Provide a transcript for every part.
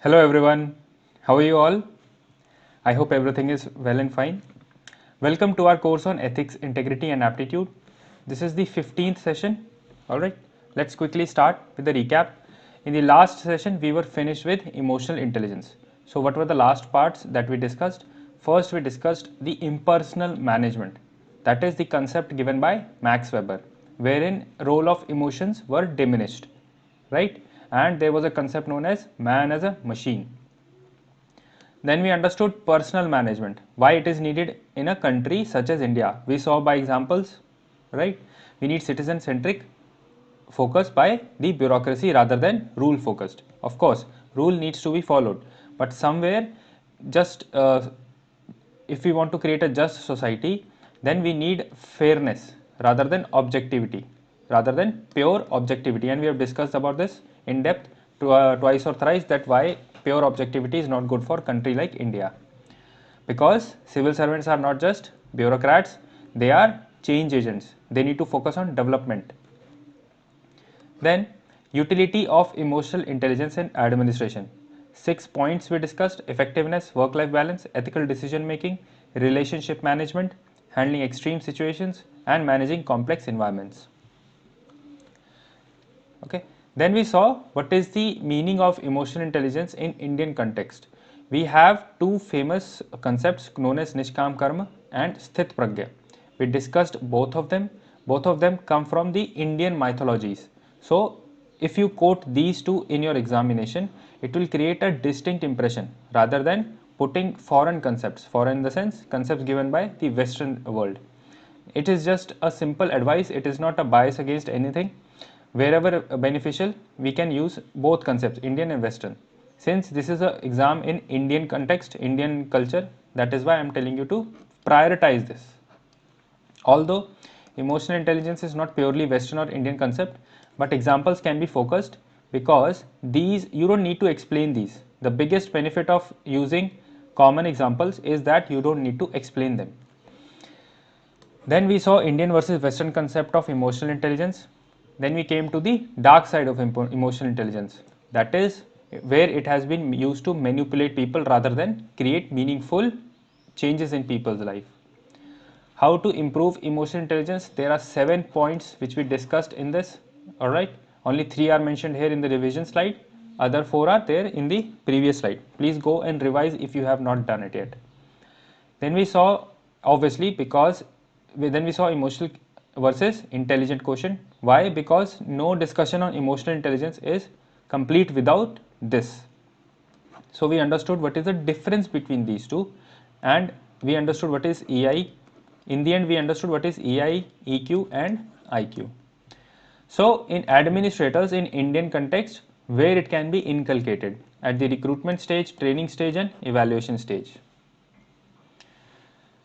Hello everyone, how are you all? I hope everything is well and fine. Welcome to our course on ethics, integrity and aptitude. This is the 15th session. Alright, let's quickly start with the recap. In the last session, we were finished with emotional intelligence. So what were the last parts that we discussed? First, we discussed the impersonal management. That is the concept given by Max Weber, wherein role of emotions were diminished, right? And there was a concept known as man as a machine. Then we understood personal management, why it is needed in a country such as India. We saw by examples, right? We need citizen centric focus by the bureaucracy rather than rule focused. Of course, rule needs to be followed, but somewhere just if we want to create a just society, then we need fairness rather than objectivity, rather than pure objectivity. And we have discussed about this in depth twice or thrice, that why pure objectivity is not good for a country like India. Because civil servants are not just bureaucrats, they are change agents. They need to focus on development. Then, utility of emotional intelligence and administration. 6 points we discussed: effectiveness, work-life balance, ethical decision making, relationship management, handling extreme situations, and managing complex environments. Okay. Then we saw what is the meaning of emotional intelligence in Indian context. We have two famous concepts known as Nishkam Karma and Sthit Pragya. We discussed both of them. Both of them come from the Indian mythologies. So, if you quote these two in your examination, it will create a distinct impression rather than putting foreign concepts, foreign in the sense concepts given by the Western world. It is just a simple advice, it is not a bias against anything. Wherever beneficial, we can use both concepts, Indian and Western. Since this is an exam in Indian context, Indian culture, that is why I am telling you to prioritize this. Although emotional intelligence is not purely Western or Indian concept, but examples can be focused because these, you don't need to explain these. The biggest benefit of using common examples is that you don't need to explain them. Then we saw Indian versus Western concept of emotional intelligence. Then we came to the dark side of emotional intelligence. That is where it has been used to manipulate people rather than create meaningful changes in people's life. How to improve emotional intelligence? There are 7 points which we discussed in this. Alright, only 3 are mentioned here in the revision slide. Other 4 are there in the previous slide. Please go and revise if you have not done it yet. Then we saw, obviously, because then we saw emotional versus intelligent quotient. Why? Because no discussion on emotional intelligence is complete without this. So we understood what is the difference between these two, and we understood what is EI. In the end, we understood what is EI, EQ and IQ. So in administrators in Indian context, where it can be inculcated at the recruitment stage, training stage and evaluation stage.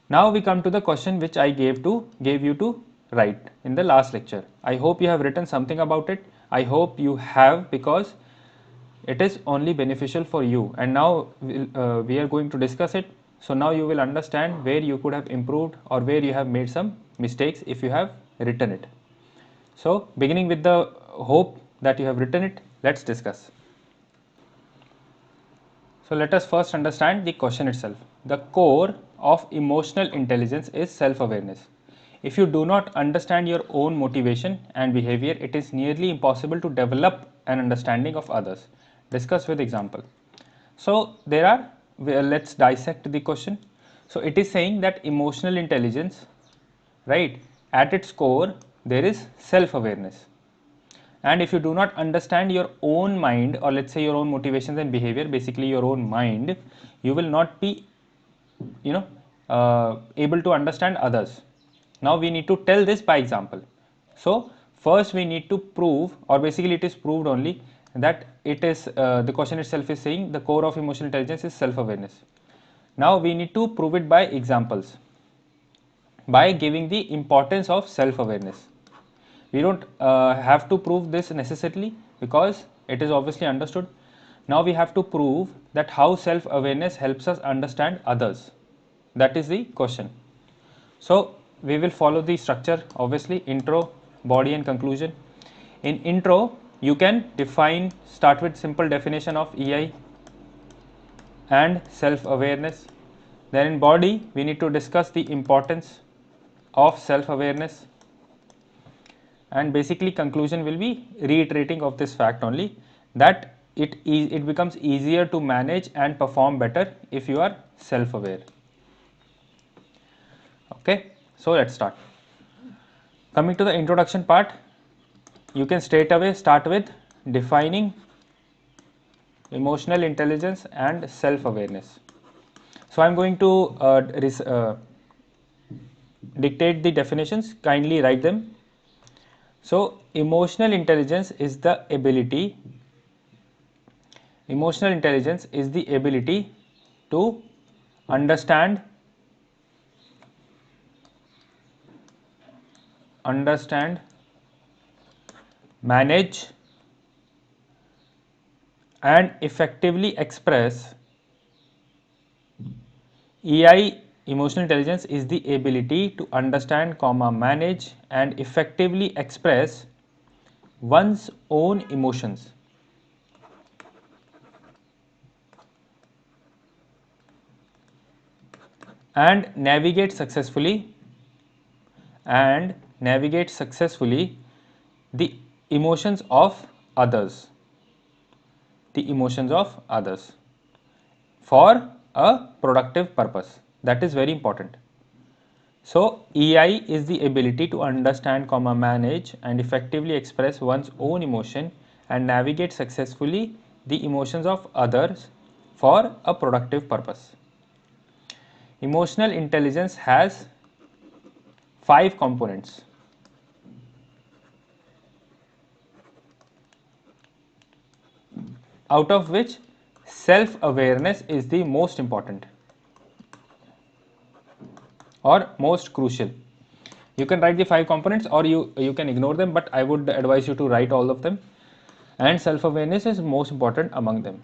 Now we come to the question which I gave you to write in the last lecture. I hope you have written something about it. I hope you have, because it is only beneficial for you, and now we are going to discuss it. So now you will understand where you could have improved or where you have made some mistakes if you have written it. So beginning with the hope that you have written it, let's discuss. So let us first understand the question itself. The core of emotional intelligence is self-awareness. If you do not understand your own motivation and behavior, it is nearly impossible to develop an understanding of others. Discuss with example. So there are, let's dissect the question. So it is saying that emotional intelligence, right, at its core, there is self-awareness. And if you do not understand your own mind, or let's say your own motivations and behavior, basically your own mind, you will not be, able to understand others. Now we need to tell this by example. So first we need to prove, or basically it is proved only, that it is the question itself is saying the core of emotional intelligence is self-awareness. Now we need to prove it by examples, by giving the importance of self-awareness. We don't have to prove this necessarily because it is obviously understood. Now we have to prove that how self-awareness helps us understand others. That is the question. So we will follow the structure, obviously: intro, body and conclusion. In intro, you can define, start with simple definition of EI, and self-awareness. Then in body, we need to discuss the importance of self-awareness, and basically conclusion will be reiterating of this fact only, that it becomes easier to manage and perform better if you are self-aware. Okay, so let's start. Coming to the introduction part, you can straight away start with defining emotional intelligence and self-awareness. So I'm going to dictate the definitions, kindly write them. So emotional intelligence is the ability to understand, manage and effectively express. EI, emotional intelligence, is the ability to understand, manage and effectively express one's own emotions and navigate successfully the emotions of others, for a productive purpose. That is very important. So EI is the ability to understand, manage and effectively express one's own emotion and navigate successfully the emotions of others for a productive purpose. Emotional intelligence has 5 components. Out of which self-awareness is the most important or most crucial. You can write the 5 components or you can ignore them, but I would advise you to write all of them, and self-awareness is most important among them.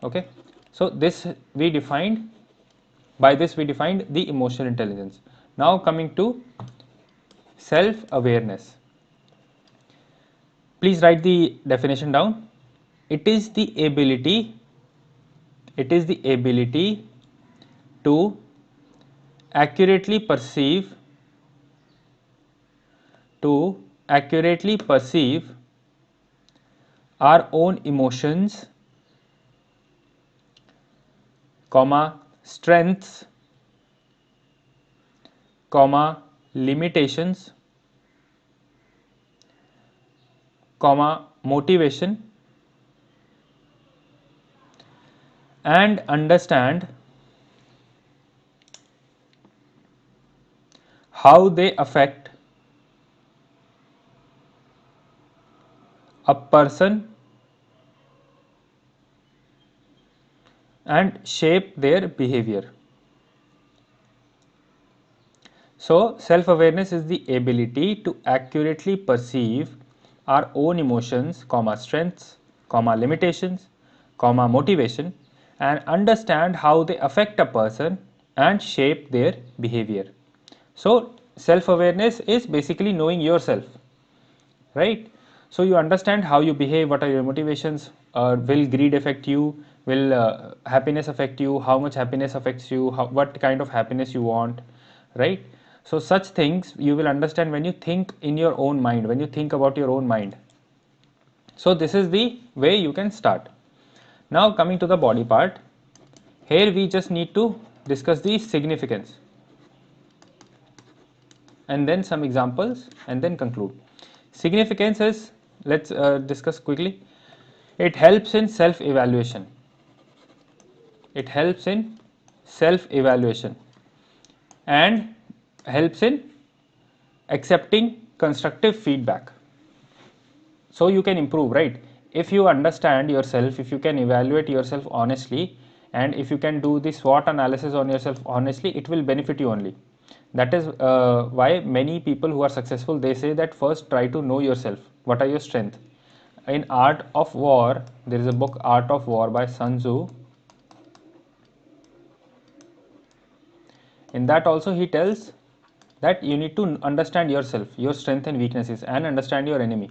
Okay, so by this we defined the emotional intelligence. Now coming to self-awareness, please write the definition down. It is the ability to accurately perceive our own emotions, strengths, limitations, motivation, and understand how they affect a person and shape their behavior. So self-awareness is the ability to accurately perceive our own emotions, strengths, limitations, motivation, and understand how they affect a person and shape their behavior. So self-awareness is basically knowing yourself, right? So you understand how you behave, what are your motivations, will greed affect you, will happiness affect you, how much happiness affects you, what kind of happiness you want, right? So such things you will understand when you think in your own mind, when you think about your own mind. So this is the way you can start. Now coming to the body part, here we just need to discuss the significance and then some examples and then conclude. Significance is, let's discuss quickly. It helps in self-evaluation. And helps in accepting constructive feedback. So you can improve, right? If you understand yourself, if you can evaluate yourself honestly, and if you can do the SWOT analysis on yourself honestly, it will benefit you only. That is why many people who are successful, they say that first try to know yourself. What are your strengths? In Art of War, there is a book, Art of War by Sun Tzu. In that also he tells that you need to understand yourself, your strengths and weaknesses, and understand your enemy.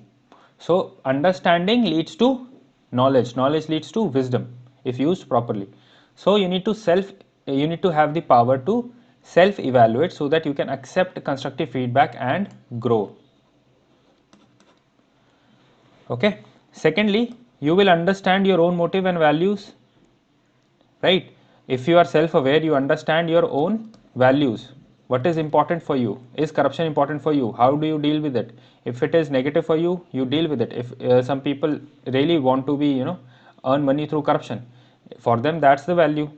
So understanding leads to knowledge, knowledge leads to wisdom if used properly. So you need to have the power to self evaluate so that you can accept constructive feedback and grow. Okay. Secondly, you will understand your own motive and values, right? If you are self aware, you understand your own values. What is important for you? Is corruption important for you? How do you deal with it? If it is negative for you, you deal with it. If some people really want to be, earn money through corruption, for them that's the value.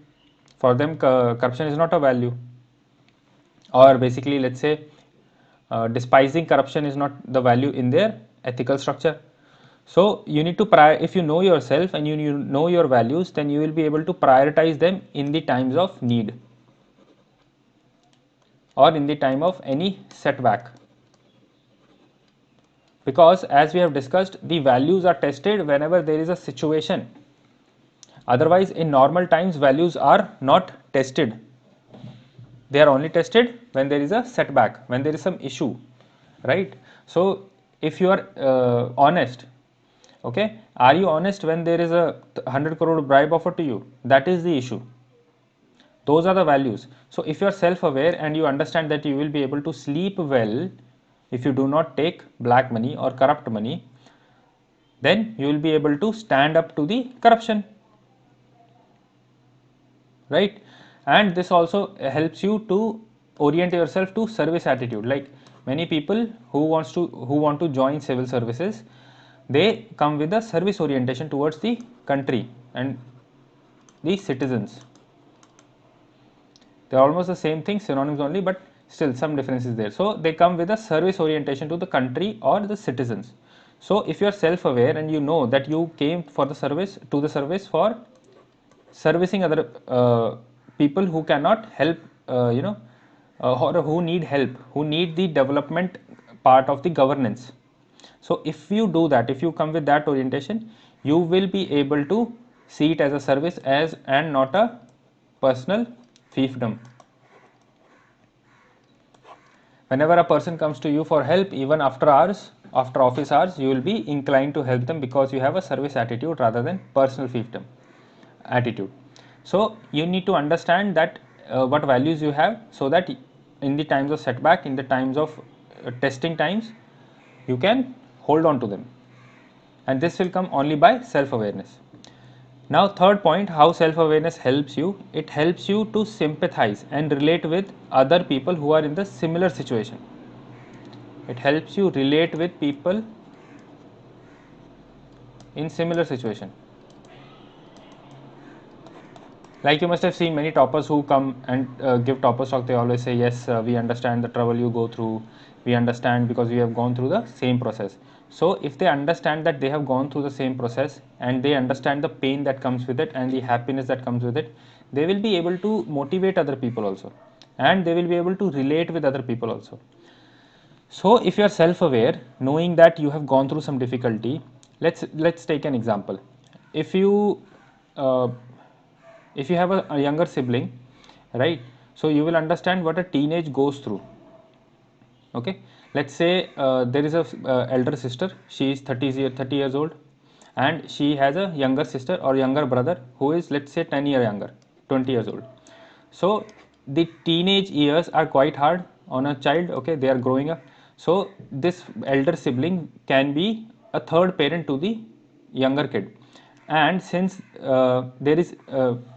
For them corruption is not a value. Or basically, let's say, despising corruption is not the value in their ethical structure. So you need to if you know yourself and you know your values, then you will be able to prioritize them in the times of need or in the time of any setback. Because as we have discussed, the values are tested whenever there is a situation. Otherwise, in normal times, values are not tested. They are only tested when there is a setback, when there is some issue, right? So if you are honest, okay, are you honest when there is a 100 crore bribe offered to you? That is the issue. Those are the values. So if you are self aware and you understand that you will be able to sleep well if you do not take black money or corrupt money, then you will be able to stand up to the corruption, right? And this also helps you to orient yourself to service attitude. Like many people who want to join civil services, they come with a service orientation towards the country and the citizens. They are almost the same thing, synonyms only, but still some differences there. So they come with a service orientation to the country or the citizens. So if you are self aware and you know that you came for the service for servicing other people who cannot help, or who need help, who need the development part of the governance. So if you do that, if you come with that orientation, you will be able to see it as a service as and not a personal fiefdom. Whenever a person comes to you for help, even after hours, after office hours, you will be inclined to help them because you have a service attitude rather than personal fiefdom attitude. So you need to understand that what values you have, so that in the times of setback, in the times of testing times, you can hold on to them. And this will come only by self awareness. Now, third point, how self awareness helps you. It helps you to sympathize and relate with other people who are in the similar situation. It helps you relate with people in similar situation. Like you must have seen many toppers who come and give toppers talk. They always say, yes, we understand the trouble you go through. We understand because we have gone through the same process. So if they understand that they have gone through the same process and they understand the pain that comes with it and the happiness that comes with it, they will be able to motivate other people also, and they will be able to relate with other people also. So if you are self aware, knowing that you have gone through some difficulty, let's take an example. If you uh, if you have a younger sibling, right, so you will understand what a teenage goes through. Okay, let's say there is a elder sister. She is 30 years old, and she has a younger sister or younger brother who is, let's say, 10 years younger, 20 years old. So the teenage years are quite hard on a child. Okay, they are growing up. So this elder sibling can be a third parent to the younger kid. And since there is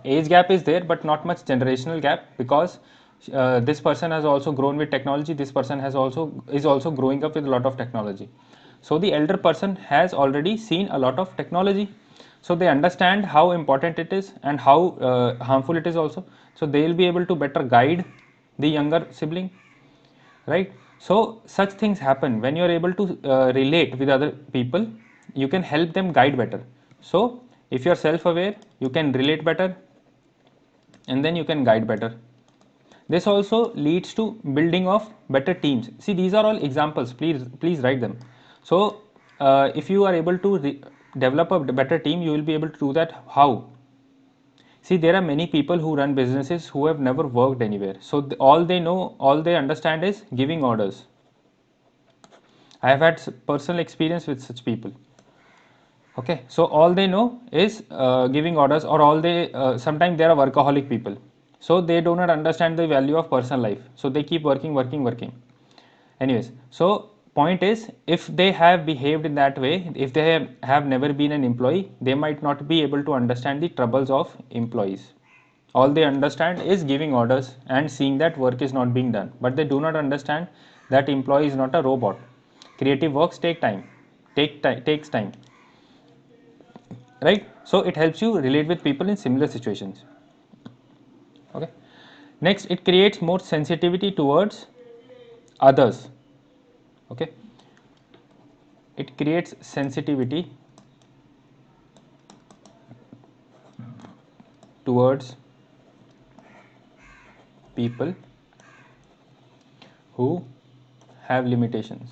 age gap is there, but not much generational gap, because this person has also grown with technology, this person is also growing up with a lot of technology. So the elder person has already seen a lot of technology, so they understand how important it is and how harmful it is also. So they will be able to better guide the younger sibling, right? So such things happen when you are able to relate with other people. You can help them guide better. So if you are self aware, you can relate better, and then you can guide better. This also leads to building of better teams. See, these are all examples. Please write them. So if you are able to develop a better team, you will be able to do that. How? See, there are many people who run businesses who have never worked anywhere. So all they know, all they understand is giving orders. I have had personal experience with such people. Okay, so all they know is giving orders, or all they sometimes they are workaholic people, so they do not understand the value of personal life, so they keep working. Anyways, so point is, if they have behaved in that way, if they have never been an employee, they might not be able to understand the troubles of employees. All they understand is giving orders and seeing that work is not being done, but they do not understand that employee is not a robot. Creative works takes time, right? So it helps you relate with people in similar situations. Okay, next, it creates more sensitivity towards others. Okay, it creates sensitivity towards people who have limitations.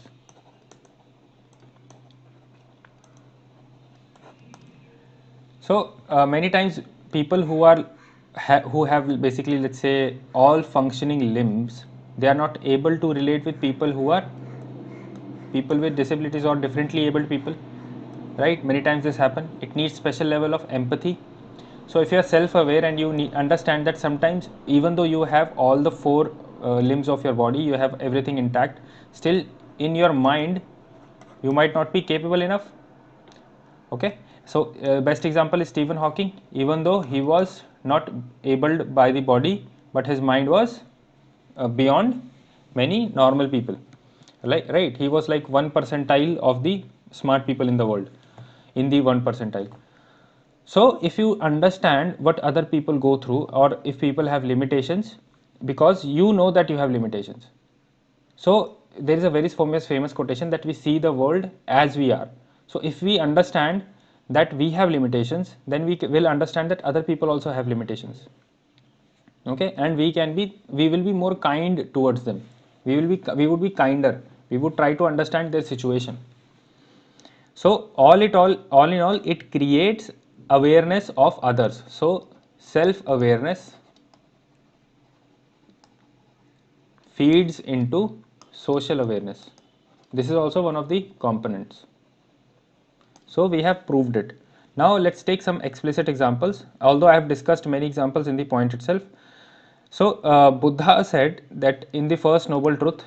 So many times people who are who have basically, let's say, all functioning limbs, they are not able to relate with people who are people with disabilities or differently abled people, right? Many times this happen. It needs special level of empathy. So if you are self-aware and you understand that sometimes even though you have all the four limbs of your body, you have everything intact, still in your mind you might not be capable enough. Okay, so best example is Stephen Hawking. Even though he was not abled by the body, but his mind was beyond many normal people, right? He was like 1 percentile of the smart people in the world, in the 1 percentile. So if you understand what other people go through, or if people have limitations, because you know that you have limitations. So there is a very famous quotation that we see the world as we are. So if we understand that we have limitations, then we will understand that other people also have limitations. Okay, and we will be more kind towards them. We would be kinder. We would try to understand their situation. So all in all, it creates awareness of others. So self awareness feeds into social awareness. This is also one of the components. So we have proved it. Now let's take some explicit examples, although I have discussed many examples in the point itself. So Buddha said that in the first noble truth,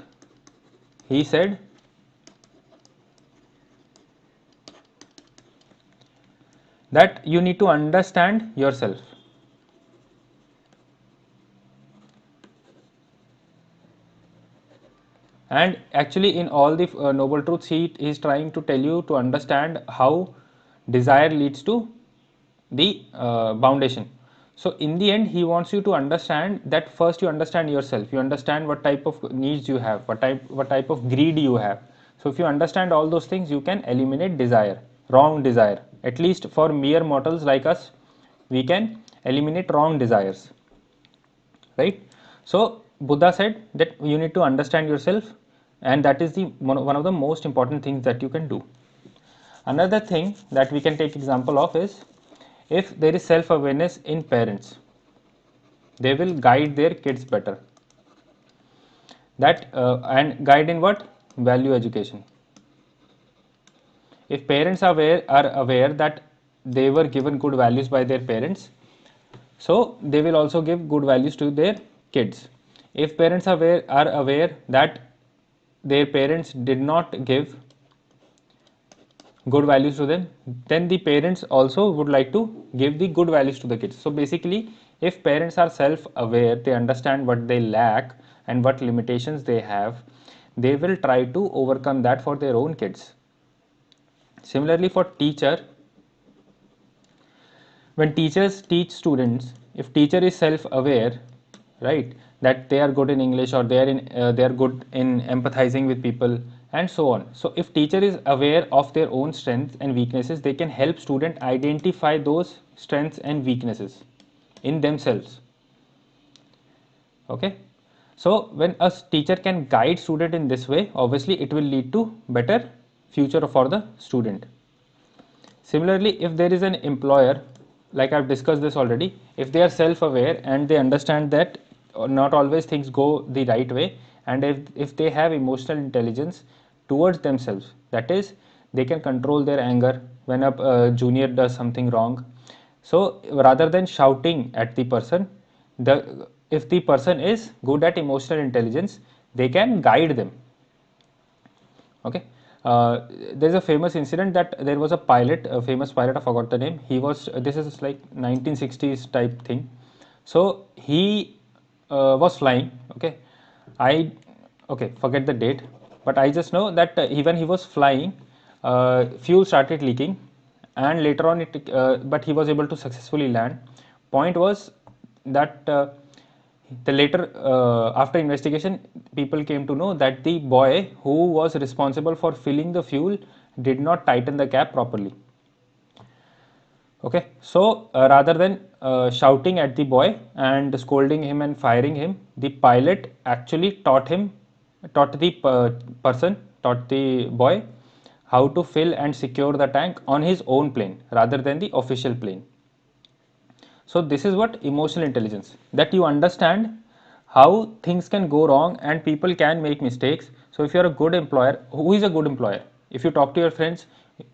he said that you need to understand yourself. And actually in all the noble truths, he is trying to tell you to understand how desire leads to the foundation. So in the end, he wants you to understand that first you understand yourself, you understand what type of needs you have, what type of greed you have. So if you understand all those things, you can eliminate desire, wrong desire. At least for mere mortals like us, we can eliminate wrong desires, right? So Buddha said that you need to understand yourself, and that is the one of the most important things that you can do. Another thing that we can take example of is, if there is self awareness in parents, they will guide their kids better. That and guide in what? Value education. If parents are aware that they were given good values by their parents, so they will also give good values to their kids. If parents are aware that their parents did not give good values to them, then the parents also would like to give the good values to the kids. So basically, if parents are self aware, they understand what they lack and what limitations they have, they will try to overcome that for their own kids. Similarly, for teacher, when teachers teach students, if teacher is self aware, right, that they are good in English, or they are good in empathizing with people, and so on. So if teacher is aware of their own strengths and weaknesses, they can help student identify those strengths and weaknesses in themselves. Okay, so when a teacher can guide student in this way, obviously it will lead to better future for the student. Similarly, if there is an employer, like I've discussed this already, if they are self-aware and they understand that not always things go the right way, and if they have emotional intelligence towards themselves, that is, they can control their anger, when a junior does something wrong. So rather than shouting at the person, if the person is good at emotional intelligence, they can guide them. Okay. There's a famous incident that there was a pilot, a famous pilot, I forgot the name. He was, this is like 1960s type thing. So he was flying. Okay. I, okay, forget the date, but I just know that even he was flying, fuel started leaking, and later on but he was able to successfully land. Point was that the later, after investigation, people came to know that the boy who was responsible for filling the fuel did not tighten the cap properly. Okay, so rather than shouting at the boy and scolding him and firing him, the pilot actually taught the person, taught the boy how to fill and secure the tank on his own plane rather than the official plane. So this is what emotional intelligence, that you understand how things can go wrong and people can make mistakes. So if you're a good employer, who is a good employer? If you talk to your friends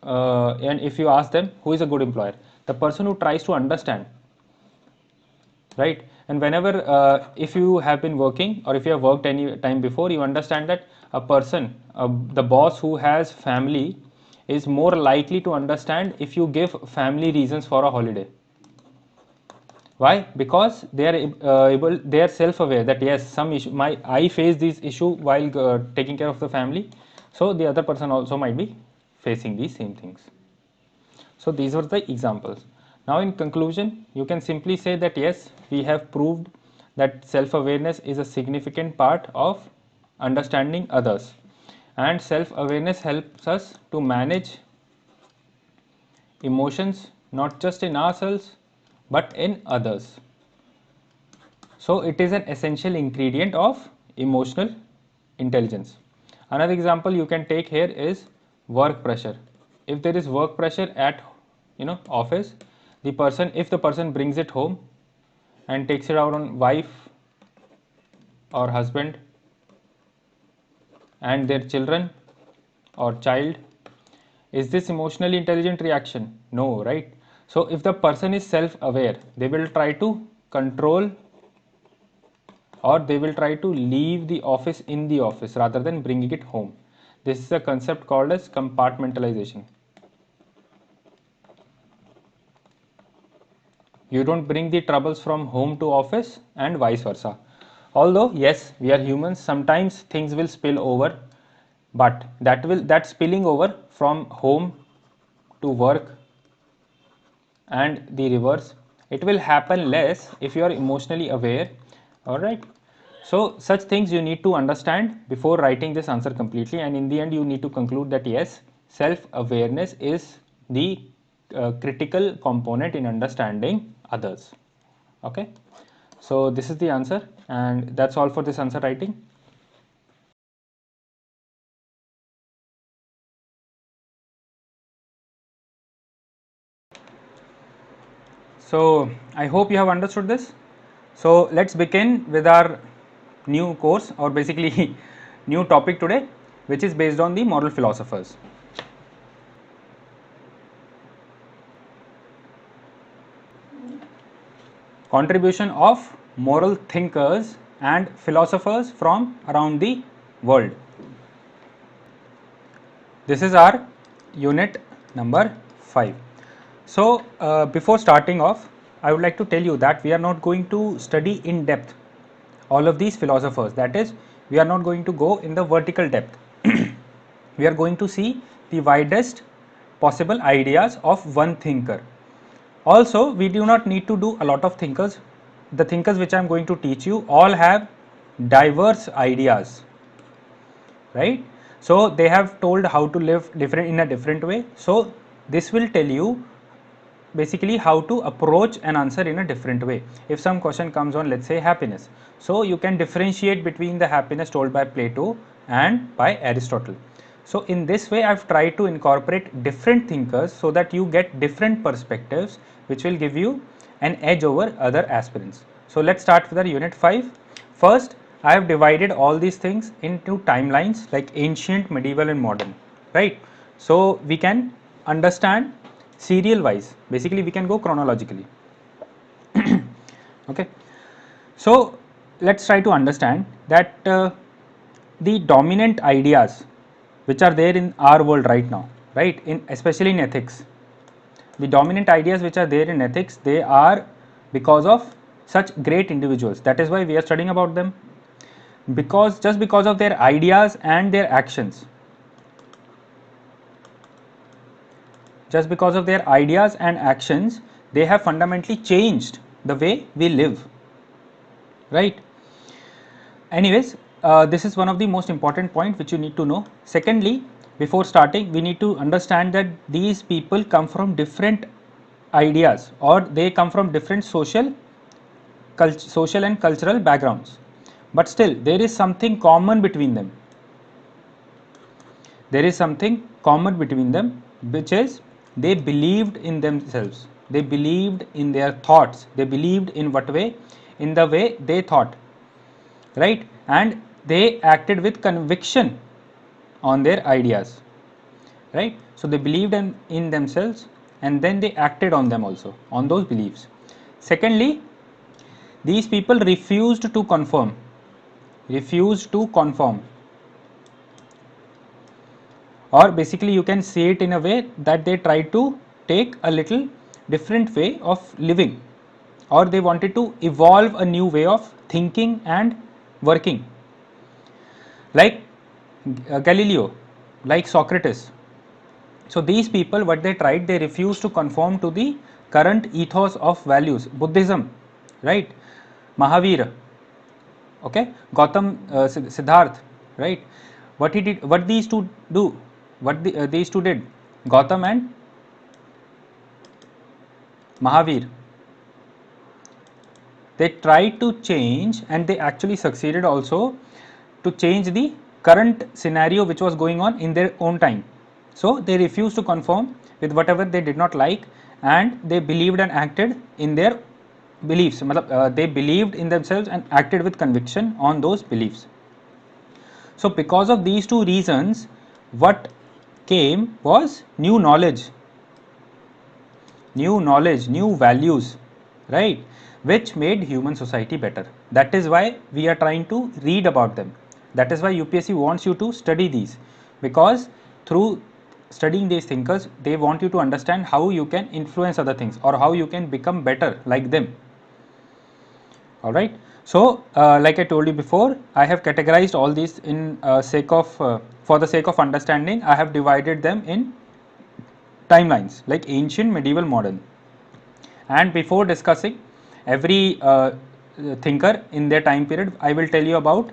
and if you ask them who is a good employer, the person who tries to understand, right? And whenever if you have been working or if you have worked any time before, you understand that a person, the boss who has family, is more likely to understand if you give family reasons for a holiday. Why? Because they are they are self-aware that yes, some issue, I face this issue while taking care of the family, so the other person also might be facing these same things. So these were the examples. Now in conclusion, you can simply say that yes, we have proved that self-awareness is a significant part of understanding others, and self-awareness helps us to manage emotions not just in ourselves but in others. So it is an essential ingredient of emotional intelligence. Another example you can take here is work pressure. If there is work pressure at office, if the person brings it home and takes it out on wife or husband and their children or child, is this emotionally intelligent reaction? No, right? So if the person is self-aware, they will try to control, or they will try to leave the office in the office rather than bringing it home. This is a concept called as compartmentalization. You don't bring the troubles from home to office and vice versa. Although yes, we are humans, sometimes things will spill over, but that spilling over from home to work and the reverse, it will happen less if you are emotionally aware. All right. So such things you need to understand before writing this answer completely, and in the end you need to conclude that yes, self-awareness is the critical component in understanding others. Okay, so this is the answer, and that's all for this answer writing. So I hope you have understood this. So let's begin with our new course, or basically new topic today, which is based on the moral philosophers. Contribution of moral thinkers and philosophers from around the world. This is our unit number 5. So before starting off, I would like to tell you that we are not going to study in depth all of these philosophers. That is, we are not going to go in the vertical depth. We are going to see the widest possible ideas of one thinker. Also, we do not need to do a lot of thinkers. The thinkers which I am going to teach you all have diverse ideas, right? So they have told how to live different in a different way. So this will tell you basically how to approach an answer in a different way. If some question comes on, let's say, happiness, so you can differentiate between the happiness told by Plato and by Aristotle. So in this way, I've tried to incorporate different thinkers so that you get different perspectives, which will give you an edge over other aspirants. So let's start with our unit 5. First, I have divided all these things into timelines like ancient, medieval and modern, right? So we can understand serial wise. Basically, we can go chronologically. Okay, so let's try to understand that the dominant ideas which are there in our world right now, right, in especially in ethics, the dominant ideas which are there in ethics, they are because of such great individuals. That is why we are studying about them, because just because of their ideas and their actions, just because of their ideas and actions, they have fundamentally changed the way we live, right? Anyways, this is one of the most important point which you need to know. Secondly, before starting, we need to understand that these people come from different ideas, or they come from different social and cultural backgrounds, but still there is something common between them. There is something common between them, which is they believed in themselves, they believed in their thoughts, they believed in what way, in the way they thought, right? And they acted with conviction on their ideas, right? So they believed in themselves, and then they acted on them also, on those beliefs. Secondly, these people refused to conform, or basically you can see it in a way that they tried to take a little different way of living, or they wanted to evolve a new way of thinking and working, like Galileo, like Socrates. So these people, what they tried, they refused to conform to the current ethos of values, Buddhism, right? Mahavir, okay, Gautam, Siddharth, right? What he did, what these two do, these two did, Gautam and Mahavir, they tried to change, and they actually succeeded also to change the current scenario which was going on in their own time. So they refused to conform with whatever they did not like, and they believed and acted in their beliefs. They believed in themselves and acted with conviction on those beliefs. So because of these two reasons, what came was new knowledge, new values, right, which made human society better. That is why we are trying to read about them. That is why UPSC wants you to study these, because through studying these thinkers, they want you to understand how you can influence other things, or how you can become better like them. All right. So like I told you before, I have categorized all these in for the sake of understanding. I have divided them in timelines, like ancient, medieval, modern. And before discussing every thinker in their time period, I will tell you about,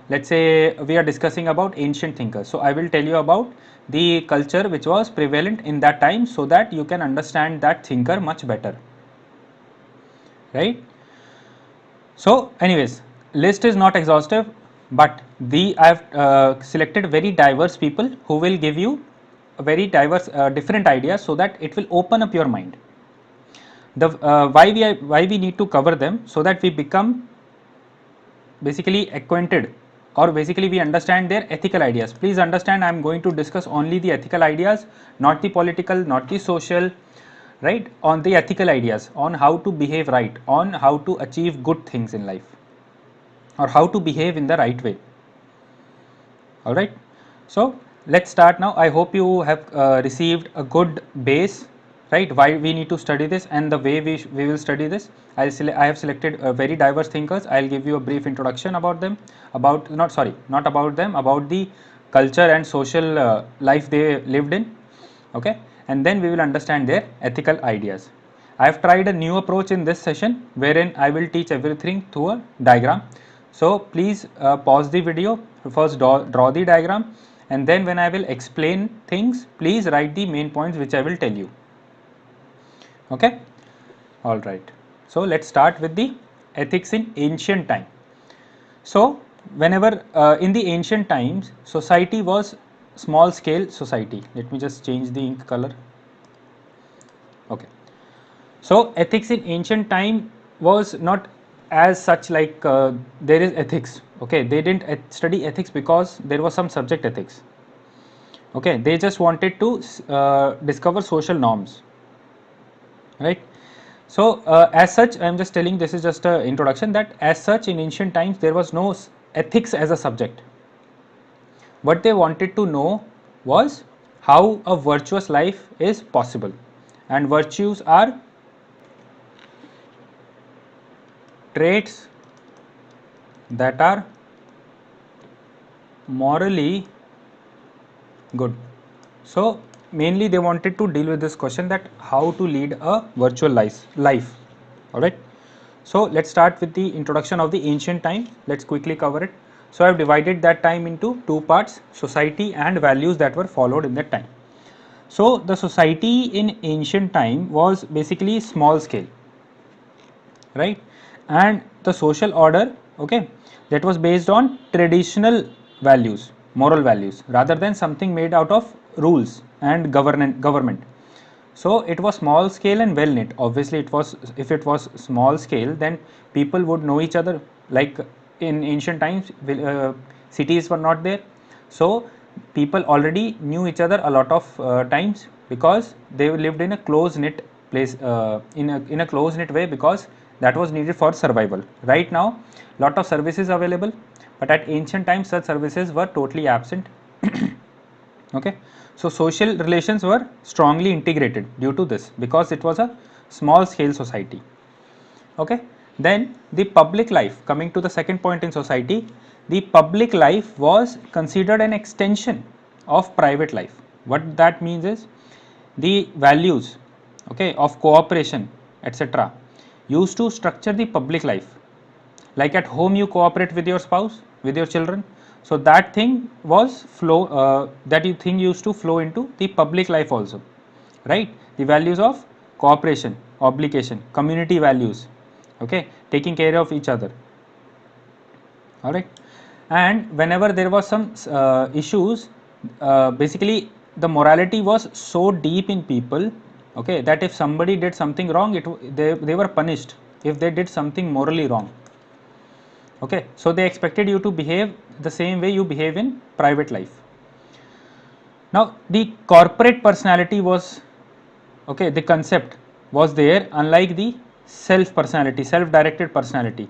let's say we are discussing about ancient thinkers, so I will tell you about the culture which was prevalent in that time, so that you can understand that thinker much better, right? So anyways, list is not exhaustive, but I have selected very diverse people who will give you a very diverse different ideas, so that it will open up your mind. The why we need to cover them, so that we become basically acquainted, or basically we understand their ethical ideas. Please understand, I am going to discuss only the ethical ideas, not the political, not the social, right? On the ethical ideas, on how to behave right, on how to achieve good things in life, or how to behave in the right way. All right, so let's start now. I hope you have received a good base, right? Why we need to study this, and the way we will study this. I have selected very diverse thinkers. I'll give you a brief introduction about them, not about them, about the culture and social life they lived in, okay? And then we will understand their ethical ideas. I have tried a new approach in this session, wherein I will teach everything through a diagram. So please pause the video, first draw the diagram, and then when I will explain things, please write the main points which I will tell you. Okay, all right. So let's start with the ethics in ancient time. So whenever in the ancient times, society was small scale society. Let me just change the ink color. Okay. So ethics in ancient time was not as such, like there is ethics. Okay, they didn't study ethics because there was some subject ethics. Okay, they just wanted to discover social norms. right? So as such, I am just telling, this is just an introduction, that as such in ancient times there was no ethics as a subject. What they wanted to know was how a virtuous life is possible, and virtues are traits that are morally good. So mainly they wanted to deal with this question, that how to lead a virtual life. All right. So let's start with the introduction of the ancient time. Let's quickly cover it. So I have divided that time into two parts: society and values that were followed in that time. So the society in ancient time was basically small scale, right? And the social order, okay, that was based on traditional values, moral values, rather than something made out of rules and government. So it was small scale and well knit. Obviously it was, if it was small scale, then people would know each other. Like in ancient times, cities were not there, so people already knew each other a lot of times, because they lived in a close knit place, in a close knit way, because that was needed for survival. Right now lot of services available, but at ancient times such services were totally absent. Okay, so social relations were strongly integrated due to this, because it was a small scale society. Okay, then the public life, coming to the second point in society, the public life was considered an extension of private life. What that means is, the values, okay, of cooperation, etc., used to structure the public life. Like at home you cooperate with your spouse, with your children, so that thing was flow, that you thing used to flow into the public life also, right? The values of cooperation, obligation, community values, okay, taking care of each other. All right. And whenever there was some issues, basically the morality was so deep in people, okay, that if somebody did something wrong, they were punished if they did something morally wrong. Okay, so they expected you to behave the same way you behave in private life. Now the corporate personality was, okay, the concept was there, unlike the self personality, self directed personality.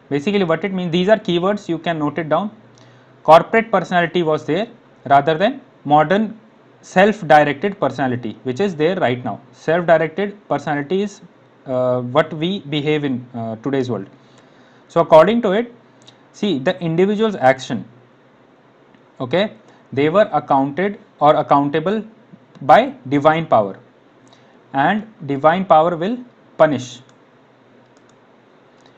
Basically what it means, these are keywords, you can note it down. Corporate personality was there, rather than modern self directed personality, which is there right now. Self directed personality is what we behave in today's world. So according to it, see, the individual's action, okay, they were accounted or accountable by divine power, and divine power will punish,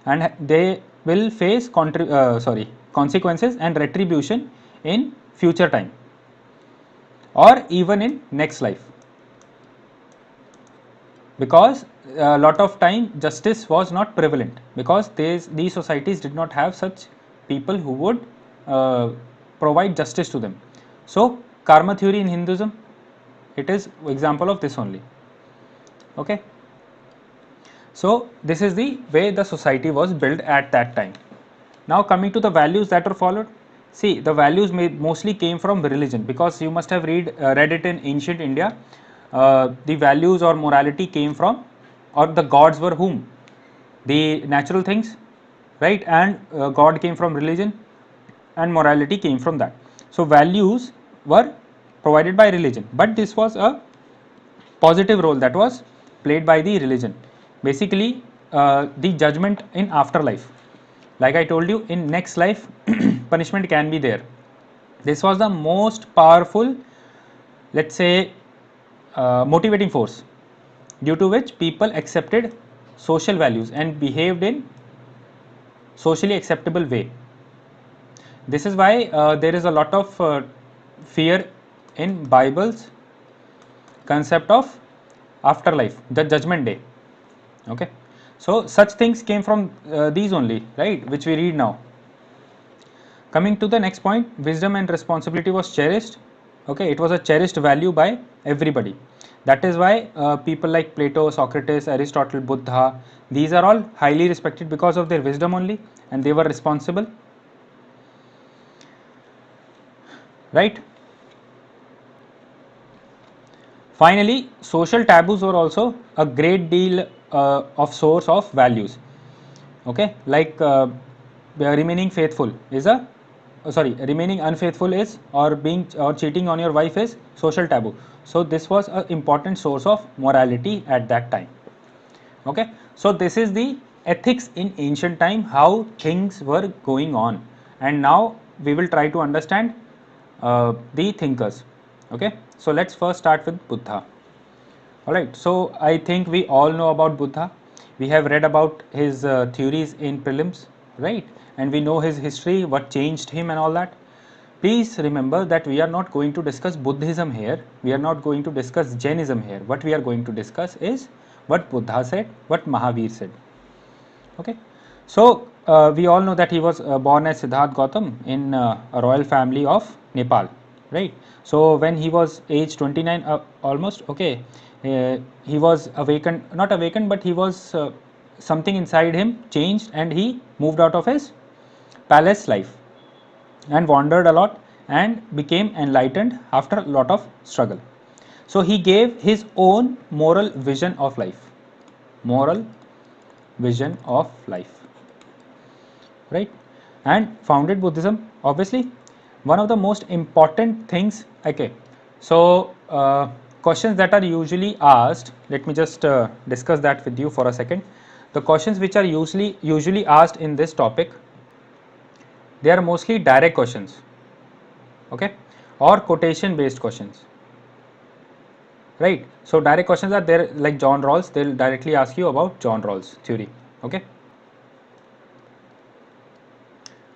and they will face consequences and retribution in future time, or even in next life, because a lot of time justice was not prevalent, because these societies did not have such people who would uh, provide justice to them. So karma theory in Hinduism, it is example of this only. Okay, so this is the way the society was built at that time. Now coming to the values that were followed, see, the values mostly came from religion, because you must have read it in ancient India. The values or morality came from, or the gods were whom? The natural things, right? And God came from religion, and morality came from that. So values were provided by religion, but this was a positive role that was played by the religion. Basically, the judgment in afterlife. Like I told you, in next life, punishment can be there. This was the most powerful, let's say, motivating force, due to which people accepted social values and behaved in socially acceptable way. This is why there is a lot of fear in Bible's concept of afterlife, the judgment day. Okay, so such things came from these only, right, which we read now. Coming to the next point, wisdom and responsibility was cherished. Okay, it was a cherished value by everybody. That is why people like Plato, Socrates, Aristotle, Buddha, these are all highly respected because of their wisdom only, and they were responsible, right? Finally, social taboos were also a great deal of source of values. Okay, like remaining faithful is a remaining unfaithful is, or being or cheating on your wife is social taboo. So this was an important source of morality at that time. Okay, so this is the ethics in ancient time, how things were going on, and now we will try to understand the thinkers. Okay, so let's first start with Buddha. Alright, so I think we all know about Buddha. We have read about his theories in prelims, right? And we know his history, what changed him, and all that. Please remember that we are not going to discuss Buddhism here. We are not going to discuss Jainism here. What we are going to discuss is what Buddha said, what Mahavir said. Okay, so we all know that he was born as Siddharth Gautam in a royal family of Nepal, right? So when he was age 29, almost, okay, he was awakened, not awakened, but he was something inside him changed, and he moved out of his palace life and wandered a lot and became enlightened after a lot of struggle. So he gave his own moral vision of life, moral vision of life, right? And founded Buddhism, obviously. One of the most important things, okay, so questions that are usually asked, let me just discuss that with you for a second. The questions which are usually asked in this topic, they are mostly direct questions, okay, or quotation based questions, right? So direct questions are there, like John Rawls, they'll directly ask you about John Rawls theory, okay.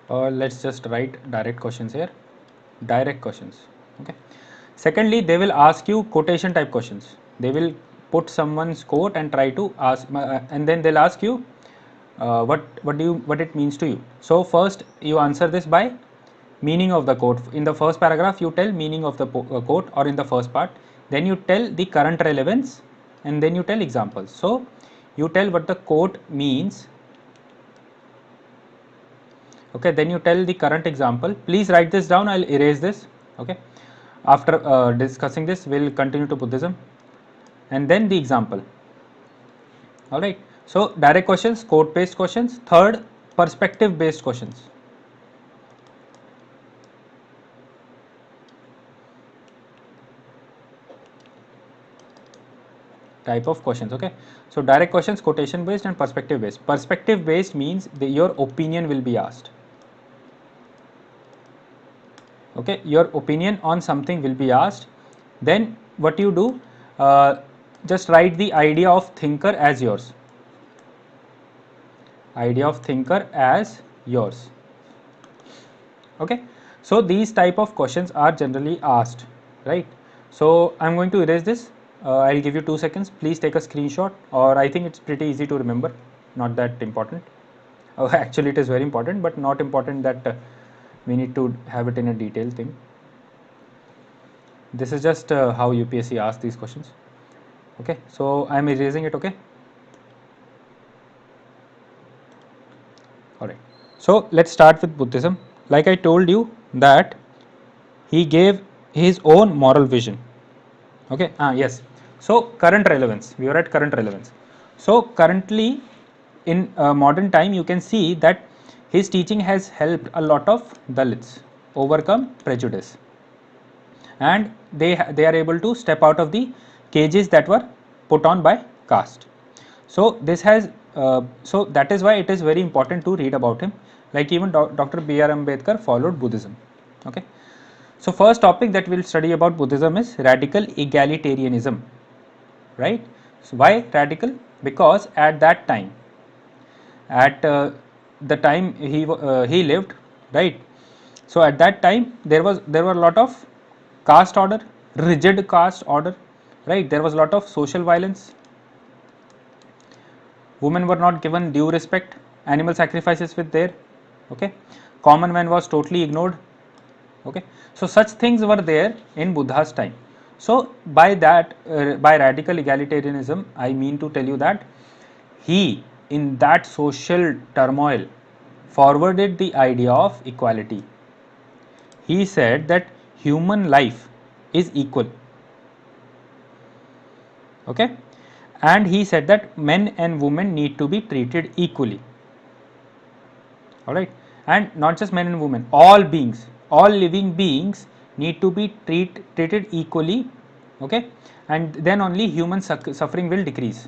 Let's just write direct questions here, direct questions, okay. Secondly, they will ask you quotation type questions. They will put someone's quote and try to ask, and then they'll ask you what it means to you. So first you answer this by meaning of the quote. In the first paragraph you tell meaning of the quote, or in the first part, then you tell the current relevance, and then you tell examples. So you tell what the quote means, okay, then you tell the current example. Please write this down, I'll erase this, okay. After discussing this, we'll continue to Buddhism, and then the example. All right, so direct questions, quote based questions. Third, perspective based questions. Type of questions, okay. So direct questions, quotation based, and perspective based. Perspective based means your opinion will be asked, okay, your opinion on something will be asked. Then what you do, just write the idea of thinker as yours, idea of thinker as yours, okay. So these type of questions are generally asked, right? So I'm going to erase this. I'll give you 2 seconds. Please take a screenshot, or I think it's pretty easy to remember, not that important. Actually it is very important, but not important that we need to have it in a detailed thing. This is just how UPSC asks these questions, okay. So I'm erasing it, okay. Alright, so let's start with Buddhism. Like I told you that he gave his own moral vision, okay. Yes, so current relevance, we are at current relevance. So currently in modern time, you can see that his teaching has helped a lot of Dalits overcome prejudice, and they are able to step out of the cages that were put on by caste. So this has so that is why it is very important to read about him. Like even Dr. B.R. Ambedkar followed Buddhism, okay. So first topic that we'll study about Buddhism is radical egalitarianism, right? So why radical? Because at that time, at the time he lived, right? So at that time there were a lot of caste order, rigid caste order, right? There was a lot of social violence. Women were not given due respect. Animal sacrifices were there, okay. Common man was totally ignored, okay. So such things were there in Buddha's time. So by that by radical egalitarianism, I mean to tell you that he, in that social turmoil, forwarded the idea of equality. He said that human life is equal, Okay, and he said that men and women need to be treated equally. All right, and not just men and women, all beings, all living beings need to be treated equally. Okay, and then only human suffering will decrease.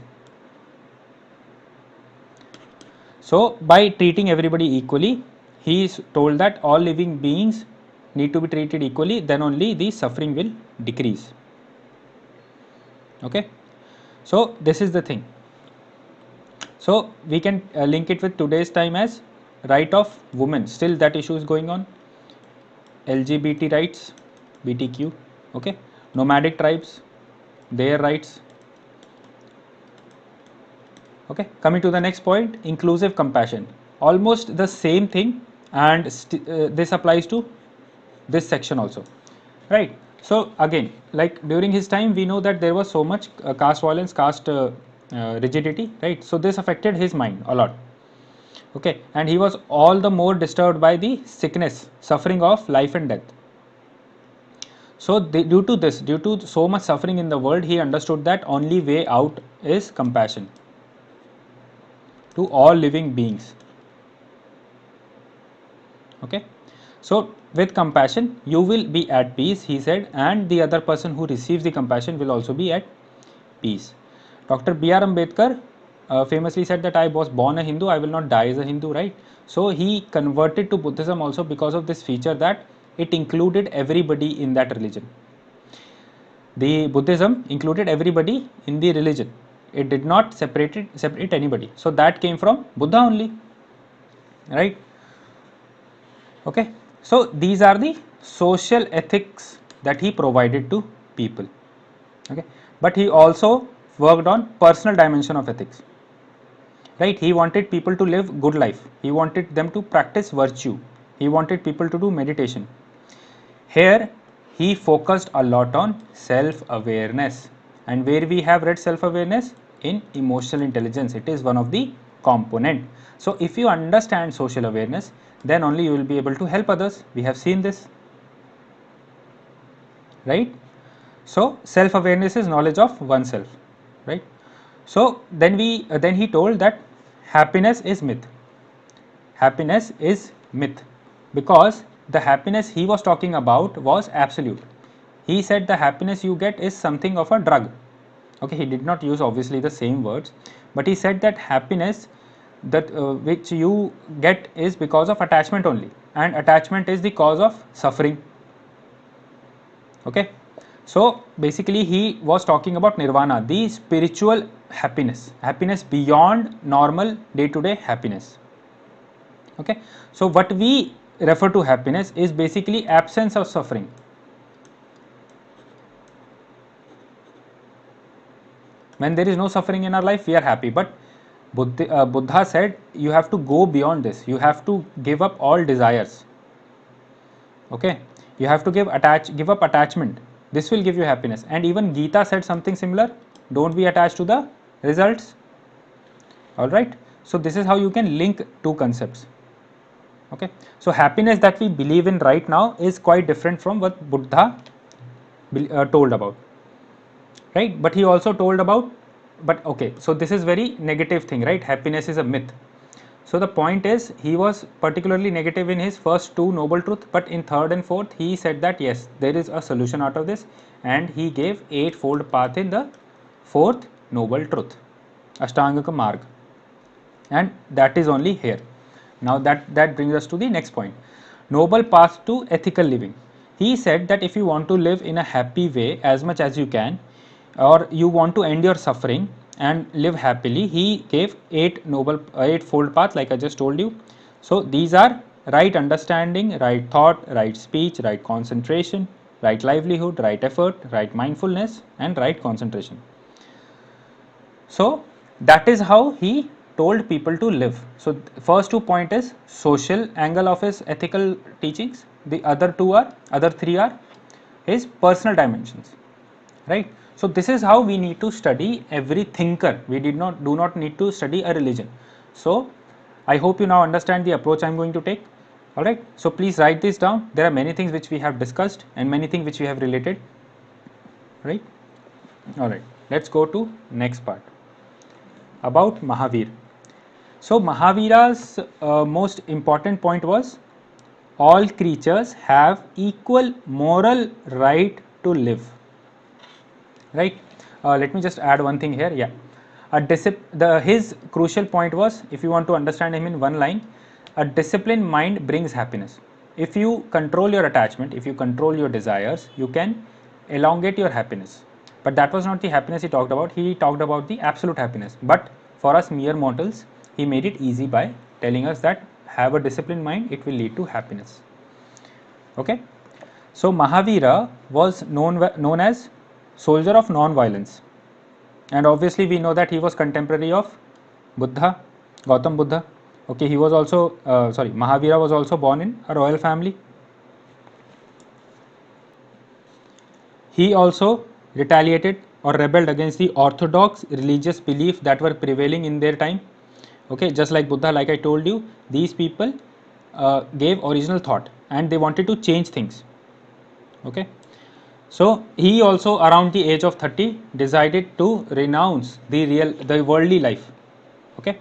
So by treating everybody equally, he is told that all living beings need to be treated equally, then only the suffering will decrease. Okay, so this is the thing. So we can link it with today's time as right of women. Still that issue is going on. LGBT rights, BTQ. Okay, nomadic tribes, their rights. Okay, coming to the next point, inclusive compassion. Almost the same thing, and this applies to this section also, right? So again, like during his time, we know that there was so much caste violence, caste rigidity, right? So this affected his mind a lot. Okay, and he was all the more disturbed by the sickness, suffering of life and death. So due to this, due to so much suffering in the world, he understood that only way out is compassion to all living beings. Okay, so with compassion you will be at peace, he said, and the other person who receives the compassion will also be at peace. Dr. B.R. Ambedkar famously said that I was born a Hindu, I will not die as a Hindu, right? So he converted to Buddhism also because of this feature that it included everybody in that religion. The Buddhism included everybody in the religion. It did not separate anybody. So that came from Buddha only, right? Okay, so these are the social ethics that he provided to people. Okay, but he also worked on personal dimension of ethics, right? He wanted people to live good life, he wanted them to practice virtue, he wanted people to do meditation. Here he focused a lot on self awareness, and where we have read self awareness in emotional intelligence, it is one of the component. So if you understand social awareness, then only you will be able to help others. We have seen this, right? So self awareness is knowledge of oneself, right? So then he told that happiness is myth. Happiness is myth, because the happiness he was talking about was absolute. He said the happiness you get is something of a drug. Okay, he did not use obviously the same words, but he said that happiness that which you get is because of attachment only, and attachment is the cause of suffering. Okay, so basically he was talking about nirvana, the spiritual happiness, happiness beyond normal day to day happiness. Okay, so what we refer to happiness is basically absence of suffering. When there is no suffering in our life, we are happy. But Buddha said you have to go beyond this, you have to give up all desires. Okay, you have to give up attachment. This will give you happiness. And even Gita said something similar, don't be attached to the results. All right, so this is how you can link two concepts. Okay, so happiness that we believe in right now is quite different from what Buddha told about, right? But he also told about, but okay, so this is very negative thing, right? Happiness is a myth. So the point is, he was particularly negative in his first two noble truth, but in third and fourth he said that yes, there is a solution out of this, and he gave eightfold path in the fourth noble truth, Ashtangaka Marg, and that is only here. Now that brings us to the next point, noble path to ethical living. He said that if you want to live in a happy way as much as you can, or you want to end your suffering and live happily, he gave eightfold path, like I just told you. So these are right understanding, right thought, right speech, right concentration, right livelihood, right effort, right mindfulness, and right concentration. So that is how he told people to live. So first 2 point is social angle of his ethical teachings. The other three are his personal dimensions, right? So this is how we need to study every thinker. We do not need to study a religion. So I hope you now understand the approach I am going to take. All right. So please write this down. There are many things which we have discussed and many things which we have related. Right. All right. let's go to next part about Mahavir. So Mahavira's most important point was all creatures have equal moral right to live. Right? Let me just add one thing here. Yeah, his crucial point was, if you want to understand him in one line, a disciplined mind brings happiness. If you control your attachment, if you control your desires, you can elongate your happiness. But that was not the happiness he talked about. He talked about the absolute happiness. But for us mere mortals, he made it easy by telling us that have a disciplined mind, it will lead to happiness. Okay. So Mahavira was known as soldier of non-violence, and obviously we know that he was contemporary of Buddha, Gautam Buddha. Okay, he was also Mahavira was also born in a royal family. He also retaliated or rebelled against the orthodox religious belief that were prevailing in their time. Okay, just like Buddha, like I told you, these people gave original thought and they wanted to change things. Okay, so he also around the age of 30 decided to renounce the worldly life. Okay,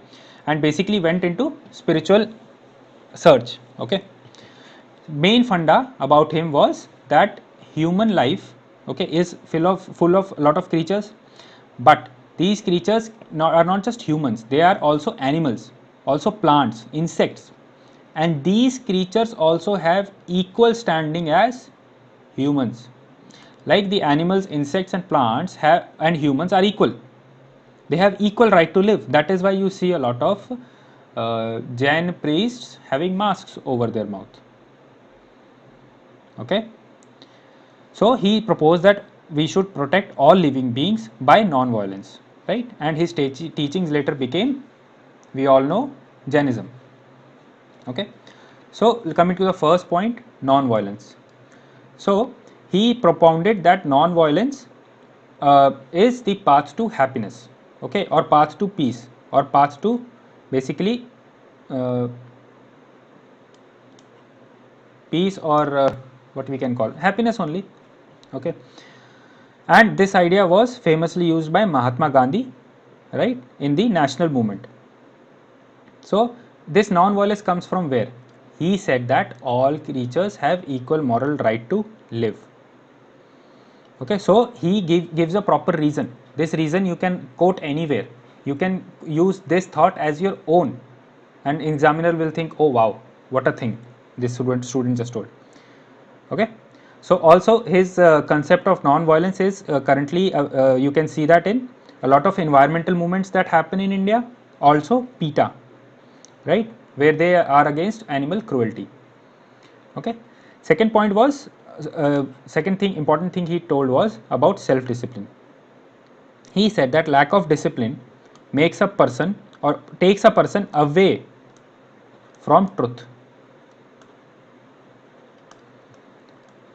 and basically went into spiritual search. Okay, main funda about him was that human life, okay, is full of a lot of creatures, but these creatures are not just humans, they are also animals, also plants, insects, and these creatures also have equal standing as humans. Like the animals, insects and plants have and humans are equal, they have equal right to live. That is why you see a lot of Jain priests having masks over their mouth. Okay, so he proposed that we should protect all living beings by non-violence, right? And his teachings later became, we all know, Jainism. Okay, so coming to the first point, non-violence. So he propounded that non-violence is the path to happiness, okay, or path to peace, or path to basically uh, peace, or what we can call happiness only. Okay, and this idea was famously used by Mahatma Gandhi, right, in the national movement. So this non-violence comes from where? He said that all creatures have equal moral right to live. Okay, so he gives a proper reason. This reason you can quote anywhere. You can use this thought as your own, and examiner will think, oh wow, what a thing this student just told. Okay, so also his concept of non-violence is currently you can see that in a lot of environmental movements that happen in India, also PETA, right, where they are against animal cruelty. Okay, second point was second thing, important thing he told was about self discipline. He said that lack of discipline makes a person or takes a person away from truth.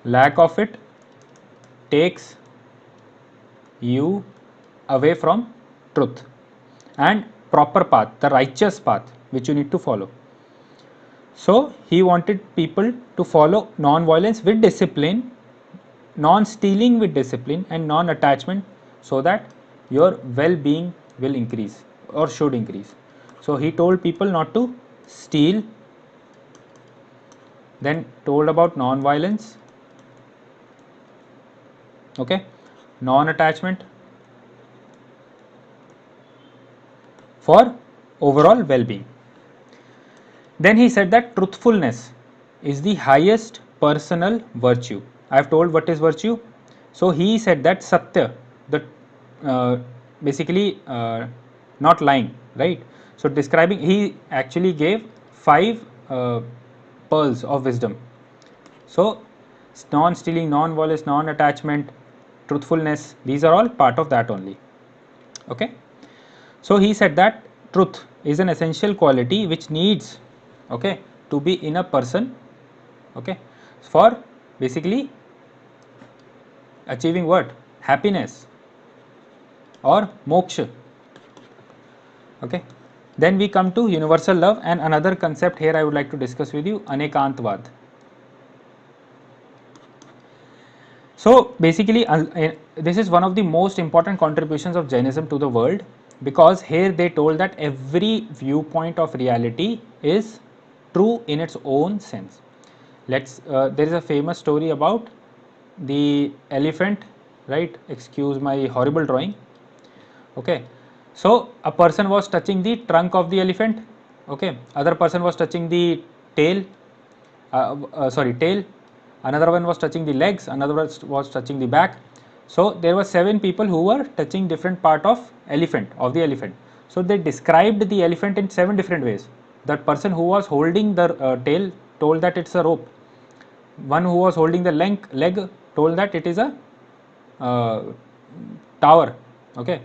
Lack of it takes you away from truth and proper path, the righteous path which you need to follow. So he wanted people to follow non-violence with discipline, non-stealing with discipline, and non-attachment, so that your well-being will increase or should increase. So he told people not to steal, then told about non-violence, okay, non-attachment for overall well-being. Then he said that truthfulness is the highest personal virtue. I have told what is virtue. So he said that satya, the uh, basically not lying, right? So describing, he actually gave 5 pearls of wisdom. So non-stealing, non-violence, non-attachment, truthfulness, these are all part of that only. Okay. So he said that truth is an essential quality which needs, okay, to be in a person, okay, for basically achieving what? Happiness or moksha. Okay. Then we come to universal love, and another concept here I would like to discuss with you, anekantvad. So basically, this is one of the most important contributions of Jainism to the world, because here they told that every viewpoint of reality is true in its own sense. There is a famous story about the elephant, right? Excuse my horrible drawing. Okay, so a person was touching the trunk of the elephant. Okay, other person was touching the tail, tail. Another one was touching the legs, another was touching the back. So there were 7 people who were touching different part of the elephant. So they described the elephant in 7 different ways. That person who was holding the tail told that it's a rope. One who was holding the leg told that it is a uh, tower. Okay,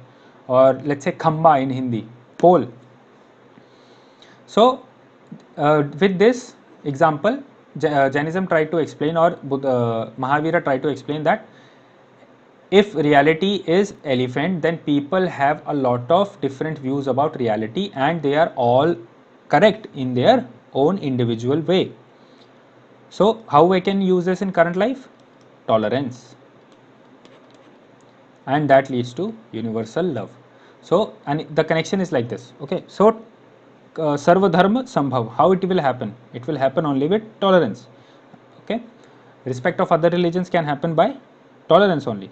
or let's say khamba in Hindi, pole. So with this example, Jainism tried to explain, or Mahavira tried to explain, that if reality is elephant, then people have a lot of different views about reality, and they are all correct in their own individual way. So how I can use this in current life? Tolerance, and that leads to universal love. So, and the connection is like this. Okay, so sarva dharma sambhav, how it will happen? It will happen only with tolerance. Okay, respect of other religions can happen by tolerance only.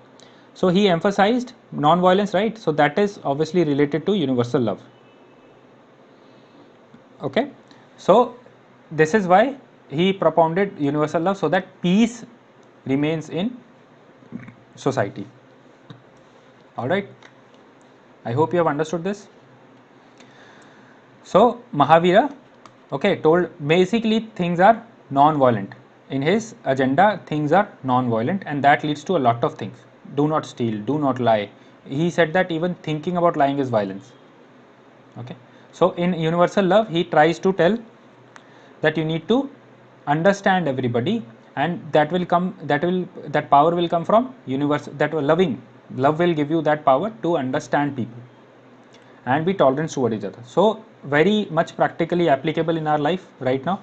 So he emphasized non-violence, right? So that is obviously related to universal love. Okay, so this is why he propounded universal love, so that peace remains in society. All right, I hope you have understood this. So Mahavira, okay, told basically things are non-violent. In his agenda, things are non-violent, and that leads to a lot of things. Do not steal, do not lie. He said that even thinking about lying is violence. Okay, so in universal love, he tries to tell that you need to understand everybody, and that power will come from universe, that loving love will give you that power to understand people and be tolerant toward each other. So very much practically applicable in our life right now,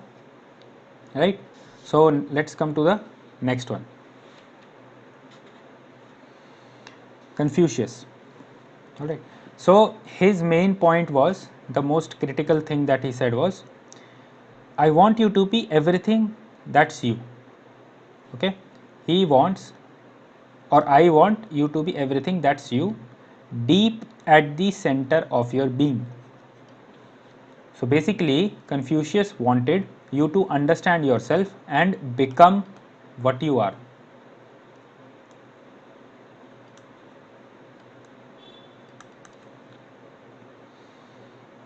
right? So let's come to the next one. Confucius. All right, so his main point was, the most critical thing that he said was, I want you to be everything that's you. Okay, he wants, or I want you to be everything that's you, deep at the center of your being. So basically, Confucius wanted you to understand yourself and become what you are.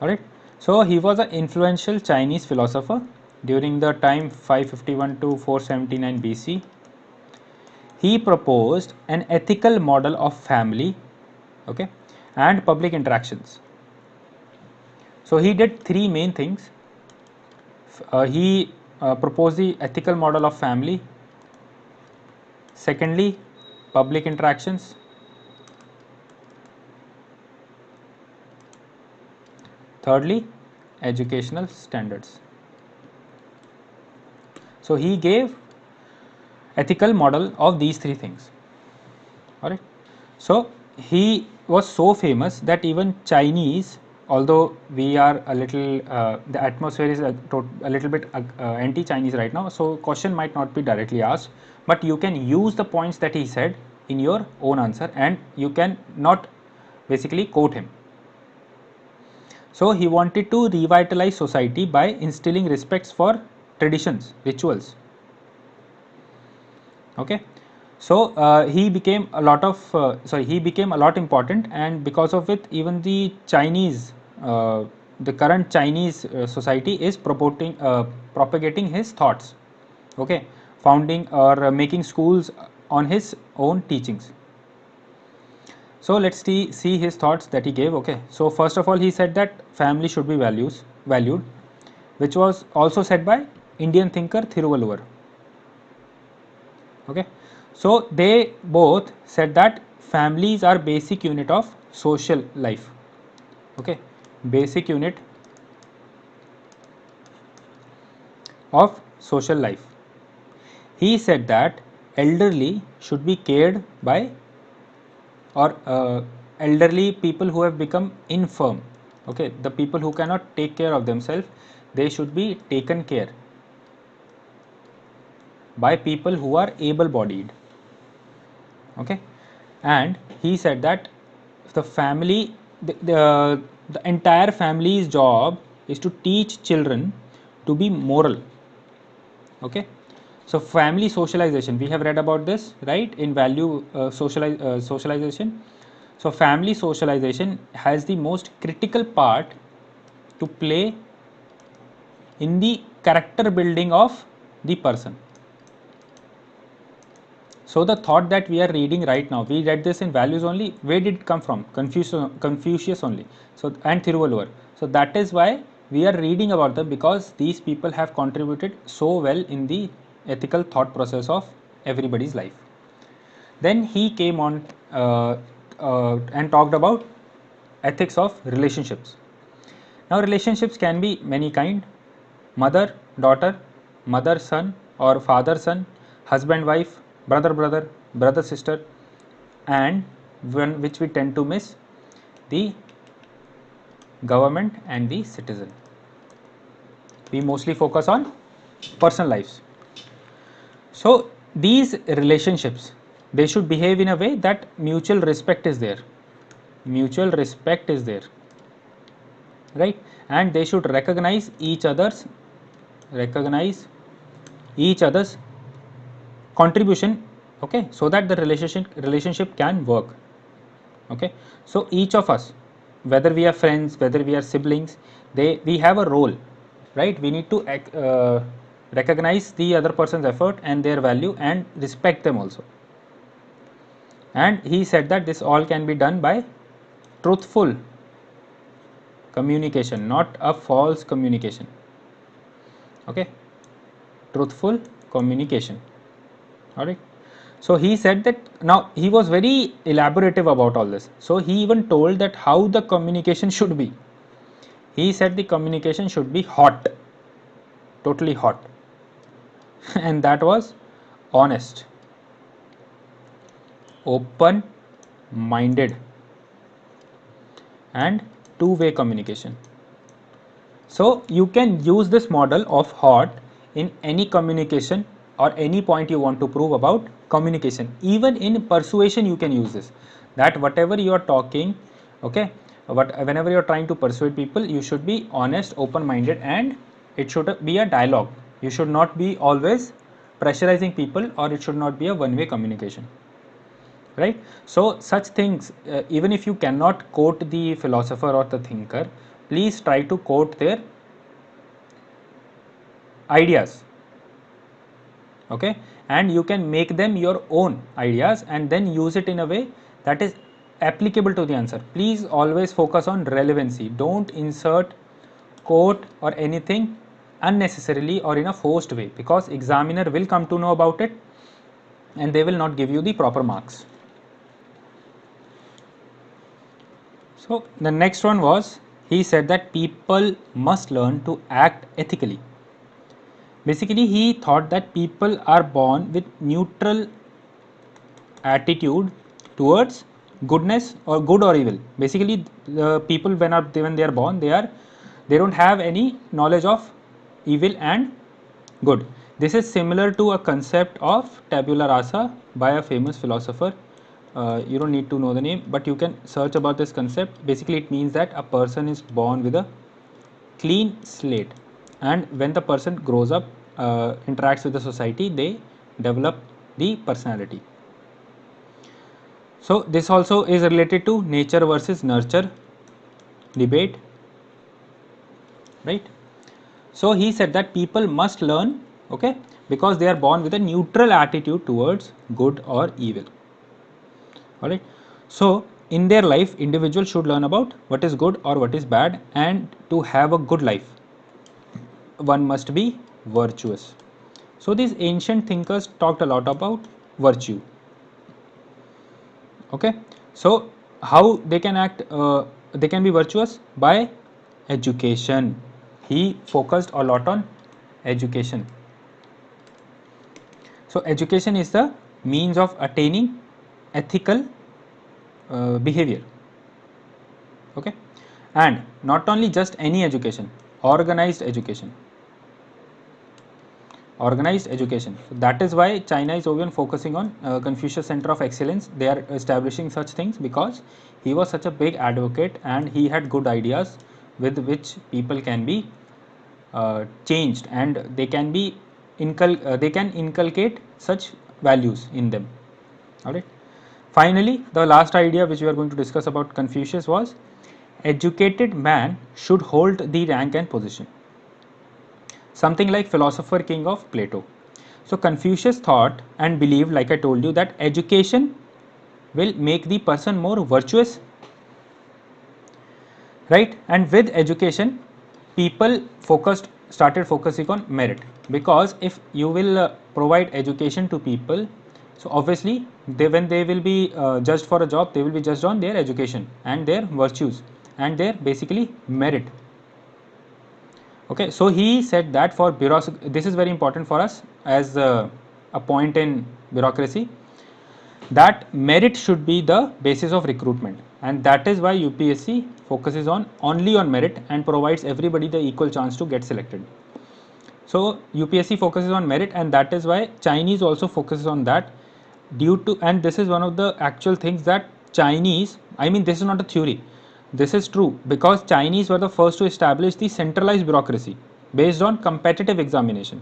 Alright, so he was an influential Chinese philosopher during the time 551 to 479 BC. He proposed an ethical model of family, okay, and public interactions. So he did 3 main things. He proposed the ethical model of family, secondly, public interactions, thirdly, educational standards. So he gave ethical model of these 3 things. Alright, so he was so famous that even Chinese, although we are a little, the atmosphere is a little bit anti-Chinese right now, so question might not be directly asked, but you can use the points that he said in your own answer, and you can not basically quote him. So he wanted to revitalize society by instilling respects for traditions, rituals. Okay, so he became a lot of he became a lot important, and because of it, even the Chinese, the current Chinese society is propagating his thoughts. Okay, founding or making schools on his own teachings. So let's see his thoughts that he gave. Okay, so first of all, he said that family should be valued, which was also said by Indian thinker Thiruvalluvar. Okay, so they both said that families are basic unit of social life. Okay, basic unit of social life. He said that elderly should be cared by, or elderly people who have become infirm, okay, the people who cannot take care of themselves, they should be taken care by people who are able bodied, okay. And he said that the family, the entire family's job is to teach children to be moral, okay. So family socialization, we have read about this, right, in value socialization. So family socialization has the most critical part to play in the character building of the person. So the thought that we are reading right now, we read this in values only. Where did it come from? Confucius only. So and Thiruvalluvar. So that is why we are reading about them, because these people have contributed so well in the ethical thought process of everybody's life. Then he came on and talked about ethics of relationships. Now relationships can be many kind: mother daughter, mother son, or father son, husband wife, brother brother, brother sister, and one which we tend to miss, the government and the citizen. We mostly focus on personal lives. So these relationships, they should behave in a way that mutual respect is there. Mutual respect is there, right? And they should recognize each other's contribution, okay, so that the relationship can work, okay. So each of us, whether we are friends, whether we are siblings, we have a role, right? We need to recognize the other person's effort and their value and respect them also. And he said that this all can be done by truthful communication, not a false communication, okay, truthful communication. All right. So he said that, now he was very elaborative about all this. So he even told that how the communication should be. He said the communication should be hot, totally hot, and that was honest, open minded, and two-way communication. So you can use this model of hot in any communication or any point you want to prove about communication. Even in persuasion you can use this, that whatever you are talking, okay, whenever you are trying to persuade people, you should be honest, open minded, and it should be a dialogue. You should not be always pressurizing people, or it should not be a one-way communication, right? So such things, even if you cannot quote the philosopher or the thinker, please try to quote their ideas, okay, and you can make them your own ideas and then use it in a way that is applicable to the answer. Please always focus on relevancy. Don't insert quote or anything unnecessarily or in a forced way, because examiner will come to know about it and they will not give you the proper marks. So the next one was, he said that people must learn to act ethically. Basically he thought that people are born with neutral attitude towards goodness or good or evil. Basically the people, when they are born, they don't have any knowledge of evil and good. This is similar to a concept of tabula rasa by a famous philosopher. You don't need to know the name, but you can search about this concept. Basically it means that a person is born with a clean slate, and when the person grows up, interacts with the society, they develop the personality. So this also is related to nature versus nurture debate, right? So he said that people must learn, okay, because they are born with a neutral attitude towards good or evil. All right. So in their life, individuals should learn about what is good or what is bad, and to have a good life, one must be virtuous. So these ancient thinkers talked a lot about virtue. Okay. So how they can act, they can be virtuous by education. He focused a lot on education. So education is the means of attaining ethical behavior. Okay, and not only just any education, organized education. Organized education. So that is why China is even focusing on Confucius Center of Excellence. They are establishing such things because he was such a big advocate and he had good ideas with which people can be changed, and they can be they can inculcate such values in them. Alright. Finally, the last idea which we are going to discuss about Confucius was educated man should hold the rank and position. Something like philosopher king of Plato. So Confucius thought and believed, like I told you, that education will make the person more virtuous, right? And with education, people started focusing on merit, because if you will provide education to people, so obviously when they will be judged for a job, they will be judged on their education and their virtues and their basically merit. Okay, so he said that for bureaucracy, this is very important for us as a point in bureaucracy, that merit should be the basis of recruitment, and that is why UPSC focuses on only on merit and provides everybody the equal chance to get selected. So UPSC focuses on merit, and that is why Chinese also focuses on that, due to, and this is one of the actual things that Chinese, I mean this is not a theory, this is true, because Chinese were the first to establish the centralized bureaucracy based on competitive examination.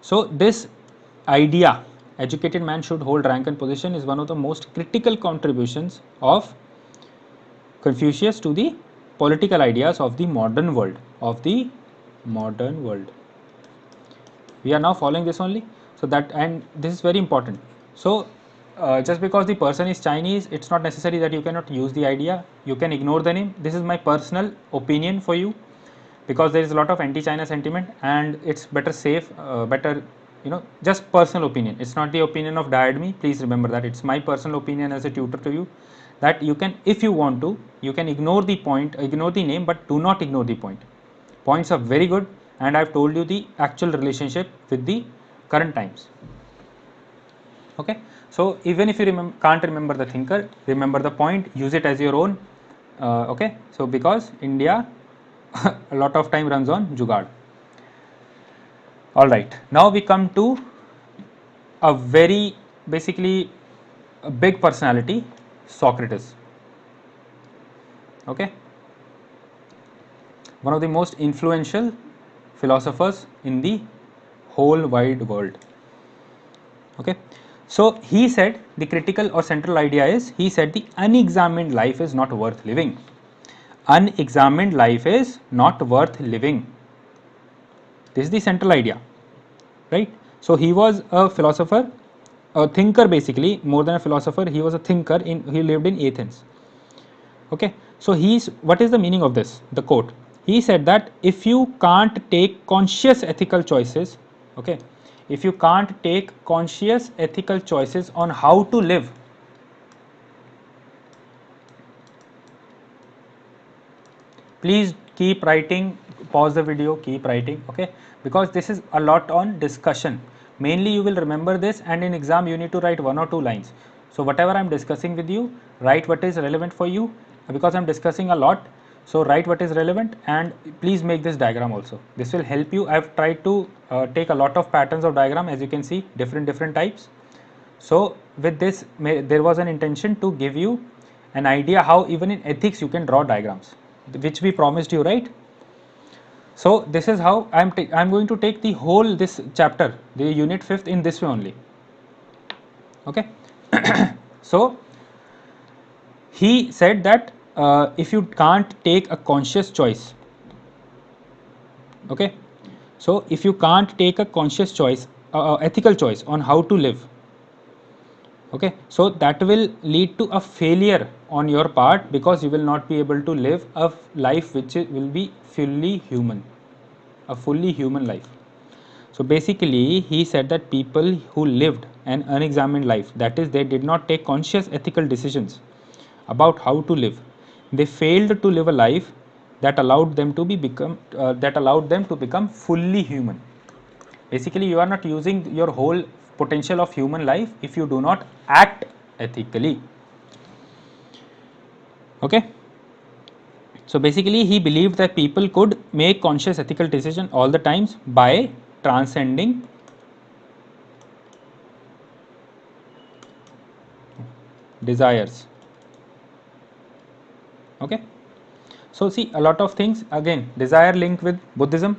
So this idea, educated man should hold rank and position, is one of the most critical contributions of Confucius to the political ideas of the modern world. We are now following this only. So that, and this is very important. So just because the person is Chinese, it's not necessary that you cannot use the idea. You can ignore the name. This is my personal opinion for you, because there is a lot of anti-China sentiment, and it's better safe, better, just personal opinion. It's not the opinion of diademy. Please remember that it's my personal opinion as a tutor to you, that you can, if you want to, you can ignore the point, ignore the name, but do not ignore the point. Points are very good, and I've told you the actual relationship with the current times. Okay, so even if you can't remember the thinker, remember the point, use it as your own. Okay, so because India a lot of time runs on jugaad. All right, now we come to a very basically a big personality, Socrates. Okay, one of the most influential philosophers in the whole wide world. Okay, so he said the critical or central idea is, he said the unexamined life is not worth living. Unexamined life is not worth living. This is the central idea, right? So he was a philosopher, a thinker, basically more than a philosopher. He was a thinker. He lived in Athens. Okay, so what is the meaning of this? The quote, he said that if you can't take conscious ethical choices, okay, if you can't take conscious ethical choices on how to live, please keep writing, pause the video, keep writing, okay, because this is a lot on discussion. Mainly you will remember this, and in exam you need to write 1 or 2 lines. So whatever I am discussing with you, write what is relevant for you, because I am discussing a lot. So write what is relevant, and please make this diagram also. This will help you. I have tried to take a lot of patterns of diagram, as you can see, different types. So with this, there was an intention to give you an idea how even in ethics you can draw diagrams, which we promised you, right? So this is how I'm going to take the whole this chapter, the unit 5th, in this way only. Okay. So he said that if you can't take a conscious choice, okay, so if you can't take a conscious choice, ethical choice on how to live, okay, so that will lead to a failure on your part, because you will not be able to live a life which will be fully human, a fully human life. So basically he said that people who lived an unexamined life, that is, they did not take conscious ethical decisions about how to live, they failed to live a life that allowed them to become fully human. Basically you are not using your whole potential of human life if you do not act ethically. Okay. So basically he believed that people could make conscious ethical decision all the times by transcending desires. Okay. So see, a lot of things, again desire linked with Buddhism,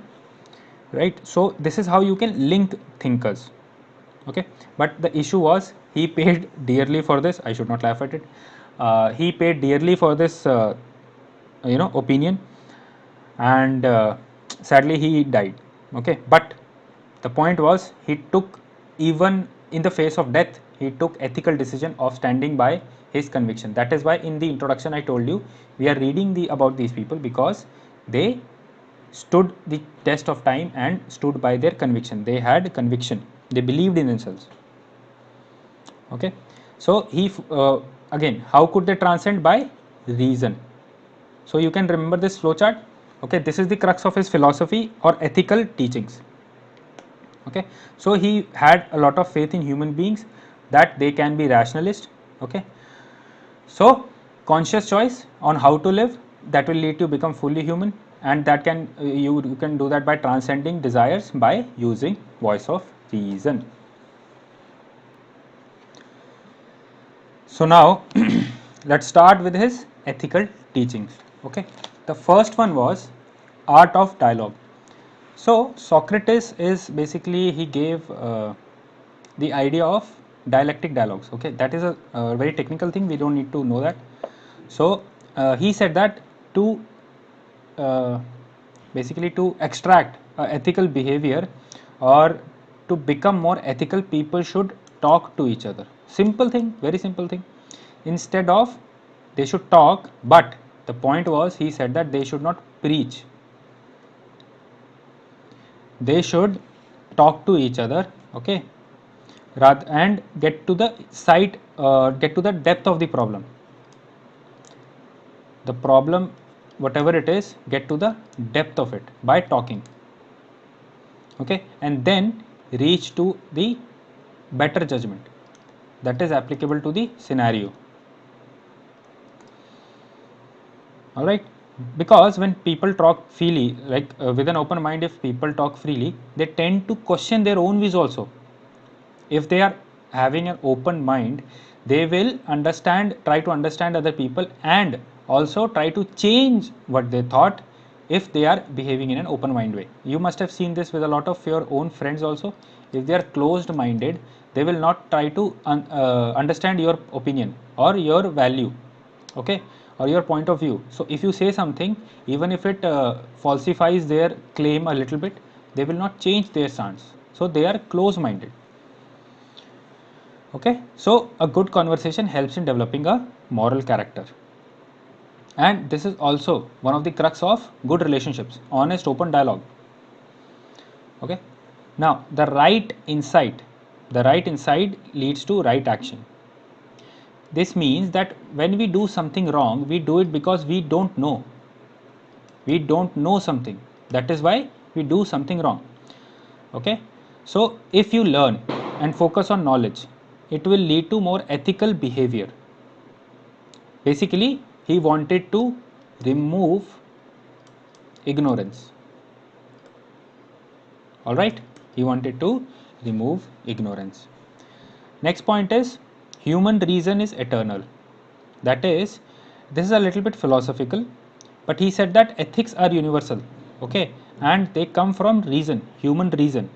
right? So this is how you can link thinkers. Okay, but the issue was he paid dearly for this. I should not laugh at it. He paid dearly for this opinion, and sadly he died. Okay, but the point was he took, even in the face of death, he took ethical decision of standing by his conviction. That is why in the introduction I told you we are reading about these people because they stood the test of time and stood by their conviction. They had conviction, they believed in themselves. Okay, so he again, how could they transcend? By reason. So you can remember this flowchart. Okay, this is the crux of his philosophy or ethical teachings. Okay, so he had a lot of faith in human beings that they can be rationalist. Okay, so conscious choice on how to live, that will lead to become fully human, and that can you can do that by transcending desires by using voice of reason. So now let's start with his ethical teachings. Okay, the first one was art of dialogue. So Socrates is basically, he gave the idea of dialectic dialogues. Okay, that is a very technical thing, we don't need to know that. So he said that to uh, basically to extract ethical behavior or to become more ethical, people should talk to each other. Simple thing, very simple thing. Instead of, they should talk, but the point was, he said that they should not preach, they should talk to each other. Okay, rather, and get to the site, get to the depth of the problem, whatever it is, get to the depth of it by talking. Okay, and then reach to the better judgment that is applicable to the scenario. All right, because when people talk freely, like with an open mind, if people talk freely, they tend to question their own views also. If they are having an open mind, they will try to understand other people, and also try to change what they thought if they are behaving in an open mind way. You must have seen this with a lot of your own friends also. If they are closed minded, they will not try to understand your opinion or your value. Okay, or your point of view. So if you say something, even if it falsifies their claim a little bit, they will not change their stance. So they are close minded. Okay, so a good conversation helps in developing a moral character, and this is also one of the crux of good relationships, honest open dialogue. Okay, now the right insight leads to right action. This means that when we do something wrong, we do it because we don't know something, that is why we do something wrong. Okay, so if you learn and focus on knowledge, it will lead to more ethical behavior. Basically he wanted to remove ignorance. All right, he wanted to remove ignorance. Next point is human reason is eternal. That is, this is a little bit philosophical, but he said that ethics are universal. Okay, and they come from reason, human reason,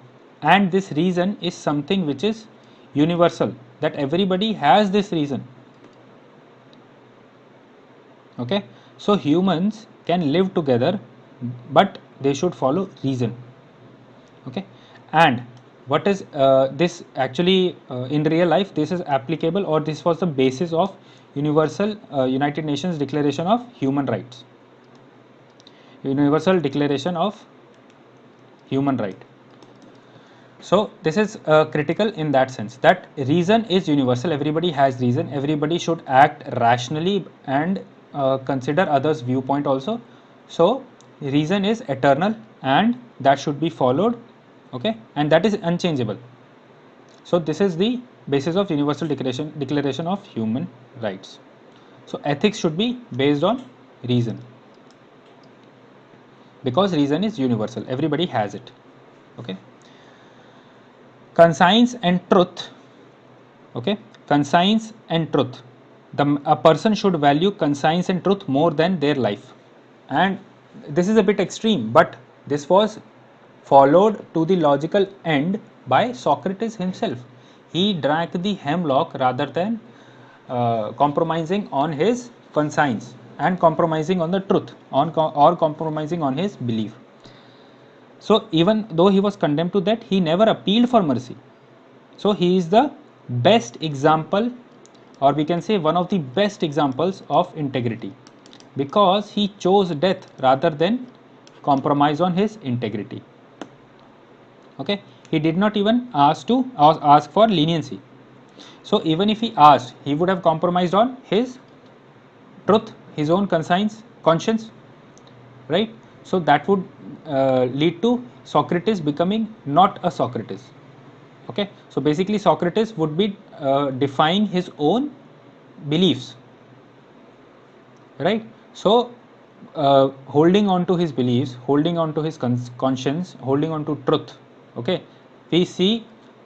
and this reason is something which is universal, that everybody has this reason. Okay, so humans can live together, but they should follow reason. Okay, and what is this actually in real life, this is applicable, or this was the basis of universal United Nations Declaration of Human Rights, Universal Declaration of Human Right. So this is critical in that sense, that reason is universal, everybody has reason, everybody should act rationally and consider others viewpoint also. So reason is eternal and that should be followed. Okay, and that is unchangeable. So this is the basis of Universal Declaration of Human Rights. So ethics should be based on reason, because reason is universal, everybody has it. Okay. Conscience and truth. Okay, conscience and truth. A person should value conscience and truth more than their life. And this is a bit extreme, but this was followed to the logical end by Socrates himself. He drank the hemlock rather than compromising on his conscience and compromising on the truth, or compromising on his belief. So even though he was condemned to that, he never appealed for mercy. So he is the best example, or we can say one of the best examples of integrity, because he chose death rather than compromise on his integrity. Okay, he did not even ask for leniency. So even if he asked, he would have compromised on his truth, his own conscience, right? So that would lead to Socrates becoming not a Socrates. Okay, so basically Socrates would be defying his own beliefs, right? So holding on to his beliefs, holding on to his conscience, holding on to truth. Okay, we see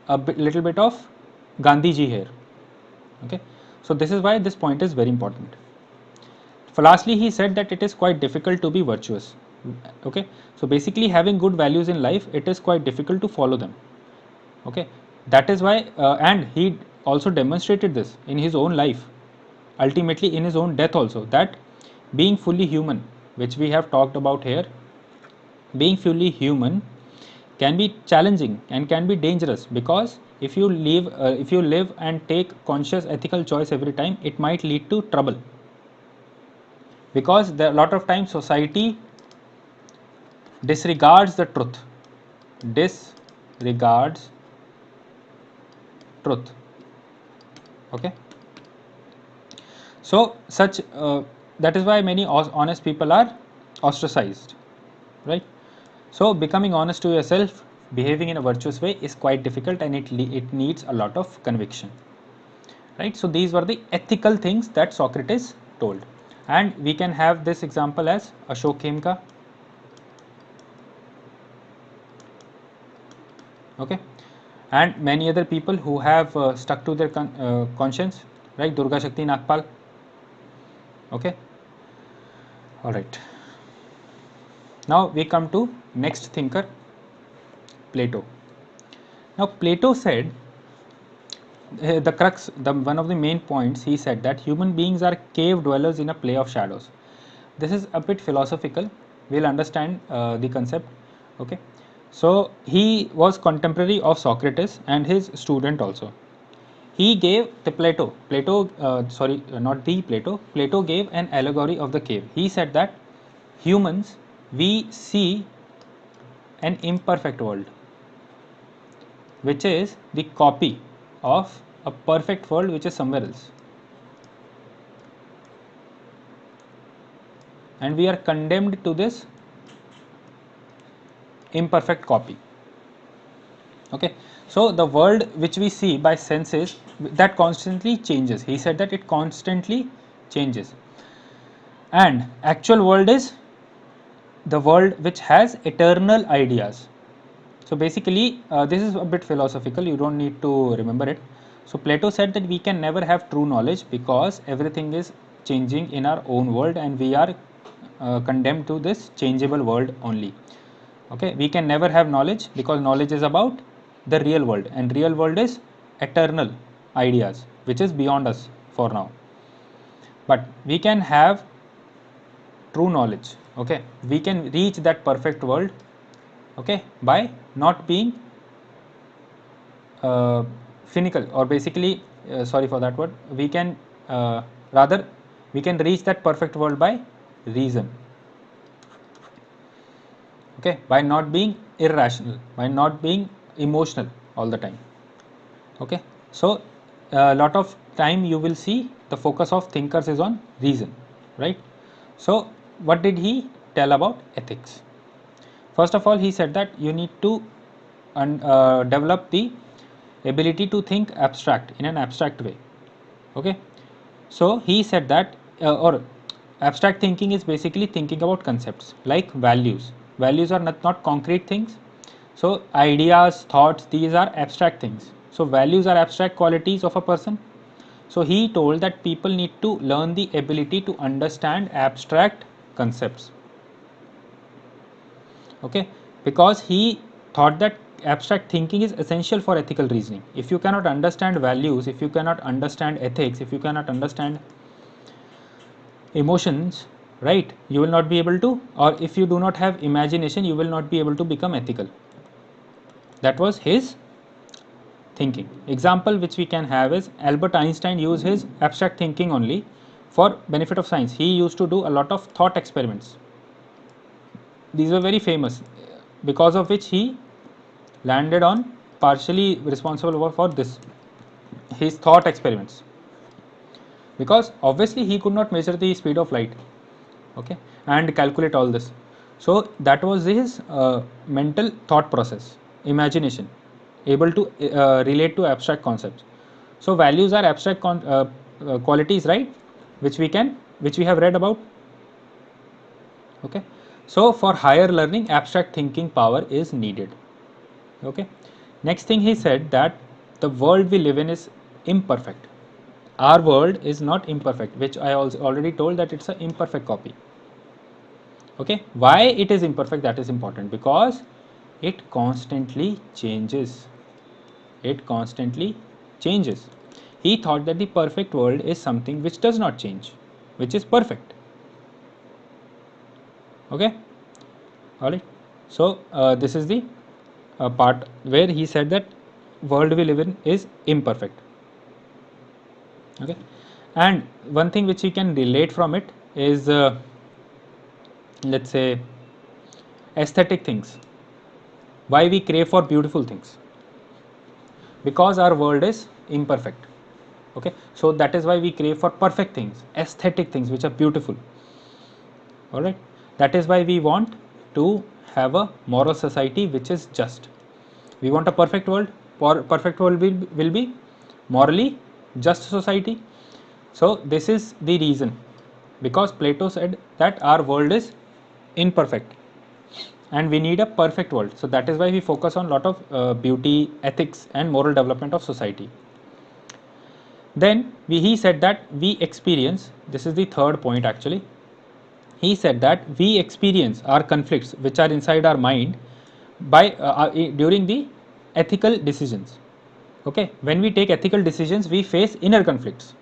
little bit of Gandhiji here. Okay, so this is why this point is very important. Lastly, he said that it is quite difficult to be virtuous. Okay, so basically having good values in life, it is quite difficult to follow them. Okay, that is why and he also demonstrated this in his own life, ultimately in his own death also, that being fully human, which we have talked about here, being fully human can be challenging and can be dangerous, because if you live and take conscious ethical choice every time, it might lead to trouble, because a lot of times society disregards the truth, disregards truth. Okay, so such that is why many honest people are ostracized, right? So becoming honest to yourself, behaving in a virtuous way is quite difficult, and it needs a lot of conviction, right? So these were the ethical things that Socrates told, and we can have this example as Ashok Khemka. Okay, and many other people who have stuck to their conscience, right? Durga Shakti Nagpal. Okay, all right. Now we come to next thinker, Plato. Now Plato said, the crux, one of the main points, he said that human beings are cave dwellers in a play of shadows. This is a bit philosophical. We'll understand the concept. Okay, so he was contemporary of Socrates and his student also. He gave the Plato, not the Plato. Plato gave an allegory of the cave. He said that humans, we see an imperfect world, which is the copy of a perfect world which is somewhere else, and we are condemned to this imperfect copy. Okay, so the world which we see by senses, that constantly changes. He said that it constantly changes, and actual world is the world which has eternal ideas. So basically this is a bit philosophical, you don't need to remember it. So Plato said that we can never have true knowledge, because everything is changing in our own world, and we are condemned to this changeable world only. Okay, we can never have knowledge, because knowledge is about the real world, and real world is eternal ideas which is beyond us for now. But we can have true knowledge. Okay, we can reach that perfect world, okay, by not being finical, or basically sorry for that word, we can rather we can reach that perfect world by reason. Okay, by not being irrational, by not being emotional all the time. Okay, so a lot of time you will see the focus of thinkers is on reason, right? So what did he tell about ethics? First of all, he said that you need to develop the ability to think abstract in an abstract way. Okay, so he said that or abstract thinking is basically thinking about concepts like values. Values are not concrete things. So ideas, thoughts, these are abstract things. So values are abstract qualities of a person. So he told that people need to learn the ability to understand abstract concepts. Okay, because he thought that abstract thinking is essential for ethical reasoning. If you cannot understand values, if you cannot understand ethics, if you cannot understand emotions, right, you will not be able to, or if you do not have imagination, you will not be able to become ethical. That was his thinking. Example which we can have is Albert Einstein used his abstract thinking only for benefit of science. He used to do a lot of thought experiments. These were very famous, because of which he landed on partially responsible for this, his thought experiments, because obviously he could not measure the speed of light, okay, and calculate all this. So that was his mental thought process, imagination, able to relate to abstract concepts. So values are abstract qualities, right, which we have read about. Okay, so for higher learning, abstract thinking power is needed. Okay, next thing he said that the world we live in is imperfect. Our world is not imperfect, which I also already told that it's an imperfect copy. Okay, why it is imperfect, that is important, because it constantly changes. It constantly changes. He thought that the perfect world is something which does not change, which is perfect. Okay, all right. So this is the part where he said that world we live in is imperfect. Okay, and one thing which we can relate from it is let's say aesthetic things. Why we crave for beautiful things? Because our world is imperfect. Okay, so that is why we crave for perfect things, aesthetic things which are beautiful. All right, that is why we want to have a moral society which is just. We want a perfect world. Perfect world will be morally just society. So this is the reason, because Plato said that our world is imperfect and we need a perfect world. So that is why we focus on lot of beauty, ethics and moral development of society. Then he said that we experience, this is the third point actually, he said that we experience our conflicts which are inside our mind by during the ethical decisions. Okay, when we take ethical decisions, we face inner conflicts.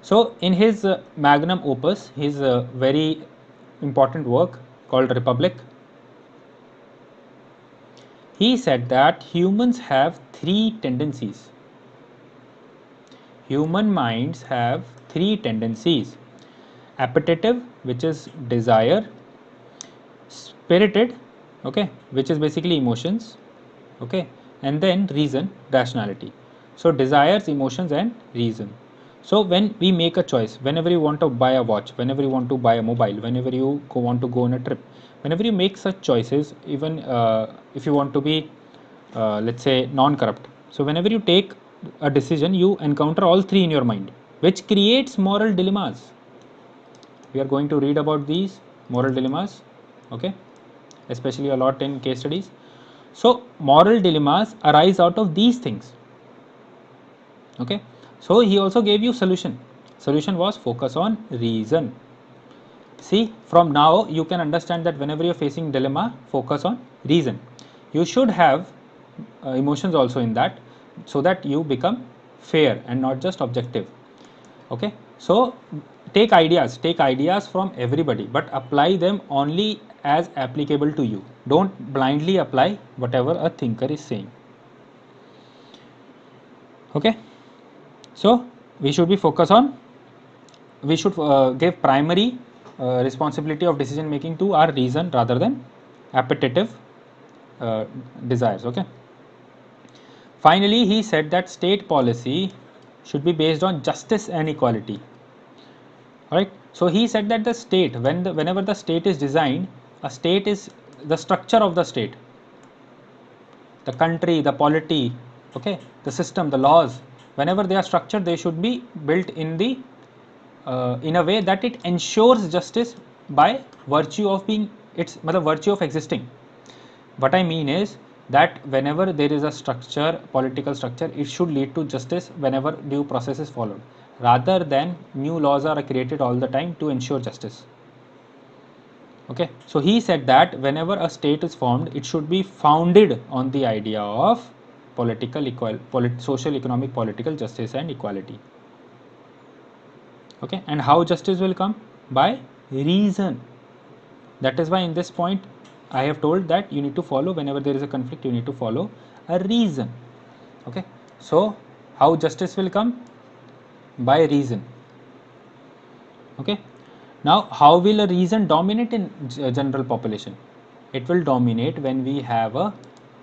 So in his magnum opus, his very important work called Republic, he said that humans have three tendencies. Human minds have three tendencies: appetitive, which is desire; spirited, okay, which is basically emotions, okay, and then reason, rationality. So desires, emotions and reason. So when we make a choice, whenever you want to buy a watch, whenever you want to buy a mobile, whenever you want to go on a trip, whenever you make such choices, even if you want to be let's say non-corrupt, so whenever you take a decision, you encounter all three in your mind, which creates moral dilemmas. We are going to read about these moral dilemmas, okay, especially a lot in case studies. So moral dilemmas arise out of these things. Okay, so he also gave you solution. Solution was focus on reason. See, from now you can understand that whenever you're facing dilemma, focus on reason. You should have emotions also in that, so that you become fair and not just objective. Okay, so take ideas from everybody, but apply them only as applicable to you. Don't blindly apply whatever a thinker is saying. Okay, so we should be focused on, we should give primary responsibility of decision making to our reason rather than appetitive desires. Okay, finally he said that state policy should be based on justice and equality. All right, so he said that the state, whenever the state is designed, a state is the structure of the state, the country, the polity, Okay, the system, the laws, whenever they are structured, they should be built in the in a way that it ensures justice by virtue of being its virtue of existing. What I mean is that whenever there is a structure, political structure, it should lead to justice whenever due process is followed, rather than new laws are created all the time to ensure justice. Okay, so he said that whenever a state is formed, it should be founded on the idea of social, economic, political justice and equality. Okay, and how justice will come? By reason. That is why in this point I have told that you need to follow, whenever there is a conflict, you need to follow a reason. Okay, so how justice will come? By reason. Okay, now how will a reason dominate in general population? It will dominate when we have a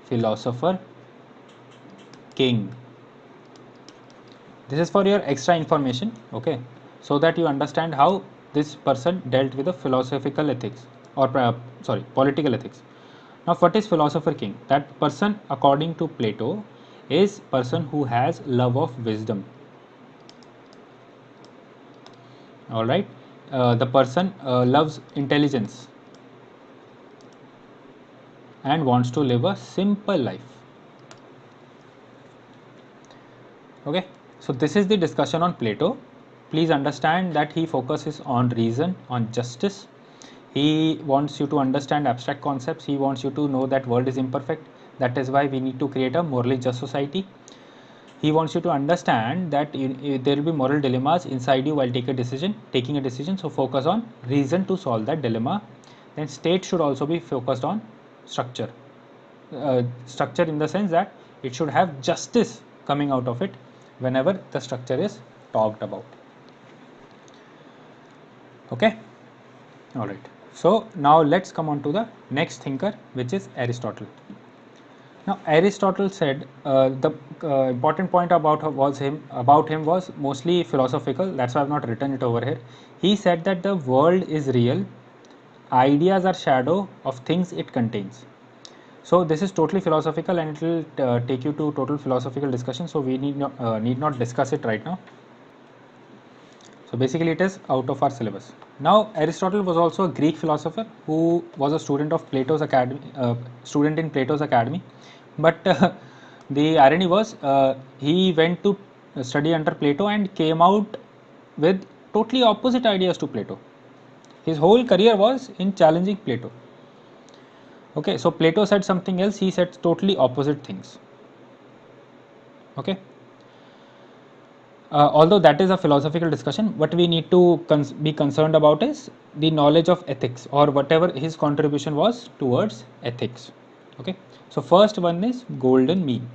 philosopher king. This is for your extra information, okay, so that you understand how this person dealt with the philosophical ethics, or sorry, political ethics. Now, what is philosopher king? That person, according to Plato, is person who has love of wisdom. All right, the person loves intelligence and wants to live a simple life. Okay, so this is the discussion on Plato. Please understand that he focuses on reason, on justice. He wants you to understand abstract concepts. He wants you to know that world is imperfect. That is why we need to create a morally just society. He wants you to understand that there will be moral dilemmas inside you while taking a decision. So focus on reason to solve that dilemma. Then state should also be focused on structure. Structure in the sense that it should have justice coming out of it whenever the structure is talked about. Okay, all right. So now let's come on to the next thinker, which is Aristotle. Now Aristotle said the important point about him was mostly philosophical. That's why I've not written it over here. He said that the world is real, ideas are shadow of things it contains. So this is totally philosophical, and it will take you to total philosophical discussion. So we need not discuss it right now. So basically, it is out of our syllabus. Now Aristotle was also a Greek philosopher who was a student of Plato's academy, student in Plato's academy. But the irony was he went to study under Plato and came out with totally opposite ideas to Plato. His whole career was in challenging Plato. Okay, so Plato said something else, he said totally opposite things. Okay, although that is a philosophical discussion, what we need to be concerned about is the knowledge of ethics, or whatever his contribution was towards ethics. Okay, so first one is golden mean.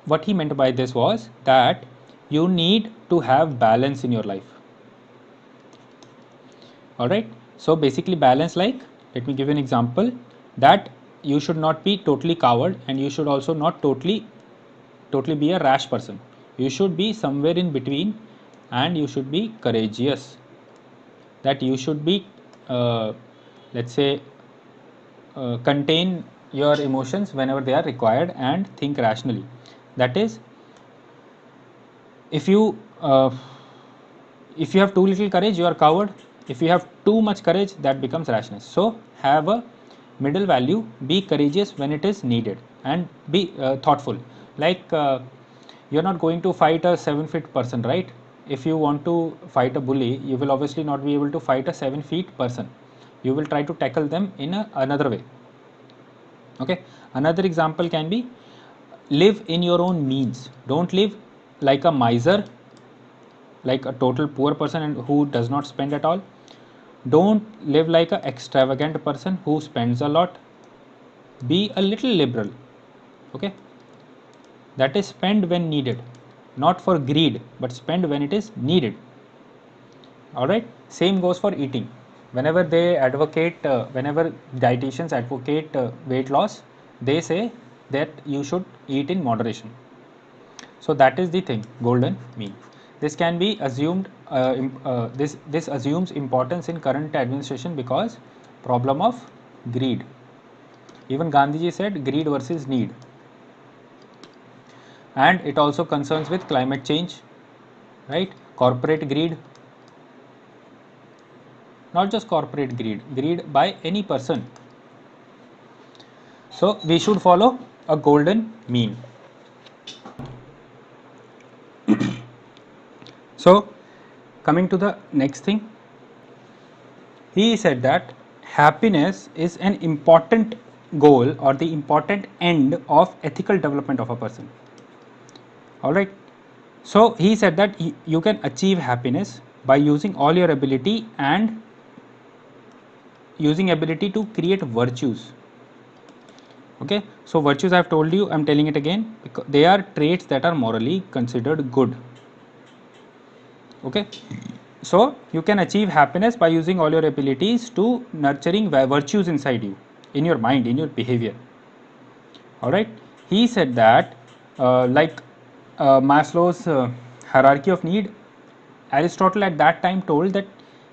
What he meant by this was that you need to have balance in your life. All right, so basically balance, like, let me give you an example, that you should not be totally coward, and you should also not totally be a rash person. You should be somewhere in between, and you should be courageous. That you should be let's say contain your emotions whenever they are required and think rationally. That is, if you have too little courage, you are coward. If you have too much courage, that becomes rashness. So have a middle value, be courageous when it is needed, and be thoughtful. Like you're not going to fight a 7 feet person, right? If you want to fight a bully, you will obviously not be able to fight a 7 feet person. You will try to tackle them in another way. Okay, another example can be, live in your own means. Don't live like a miser, like a total poor person and who does not spend at all. Don't live like an extravagant person who spends a lot. Be a little liberal. Okay, that is, spend when needed, not for greed, but spend when it is needed. All right, same goes for eating. Whenever they advocate whenever dietitians advocate weight loss, they say that you should eat in moderation. So that is the thing, golden mean. This can be assumed this assumes importance in current administration because problem of greed. Even Gandhiji said greed versus need. and it also concerns with climate change, right? Corporate greed, not just corporate greed, greed by any person. So we should follow a golden mean. So coming to the next thing, he said that happiness is an important goal or the important end of ethical development of a person. All right. So he said that you can achieve happiness by using all your ability and using ability to create virtues. Okay, so virtues I have told you, I am telling it again, because they are traits that are morally considered good. Okay, so you can achieve happiness by using all your abilities to nurturing virtues inside you, in your mind, in your behavior. All right, he said that like Maslow's hierarchy of need, Aristotle at that time told that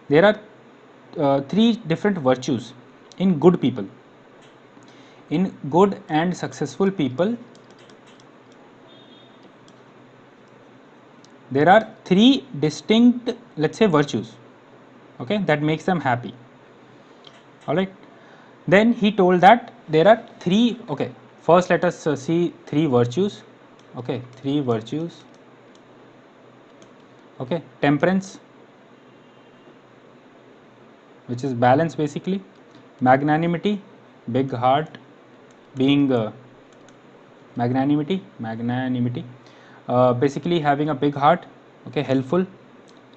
there are three different virtues in good people. In good and successful people, there are three distinct, let's say, virtues, okay, that makes them happy. All right, then he told that there are three, okay, first let us see three virtues. Okay, three virtues. Okay, temperance, which is balance basically, magnanimity, big heart, being magnanimity, basically having a big heart, okay, helpful,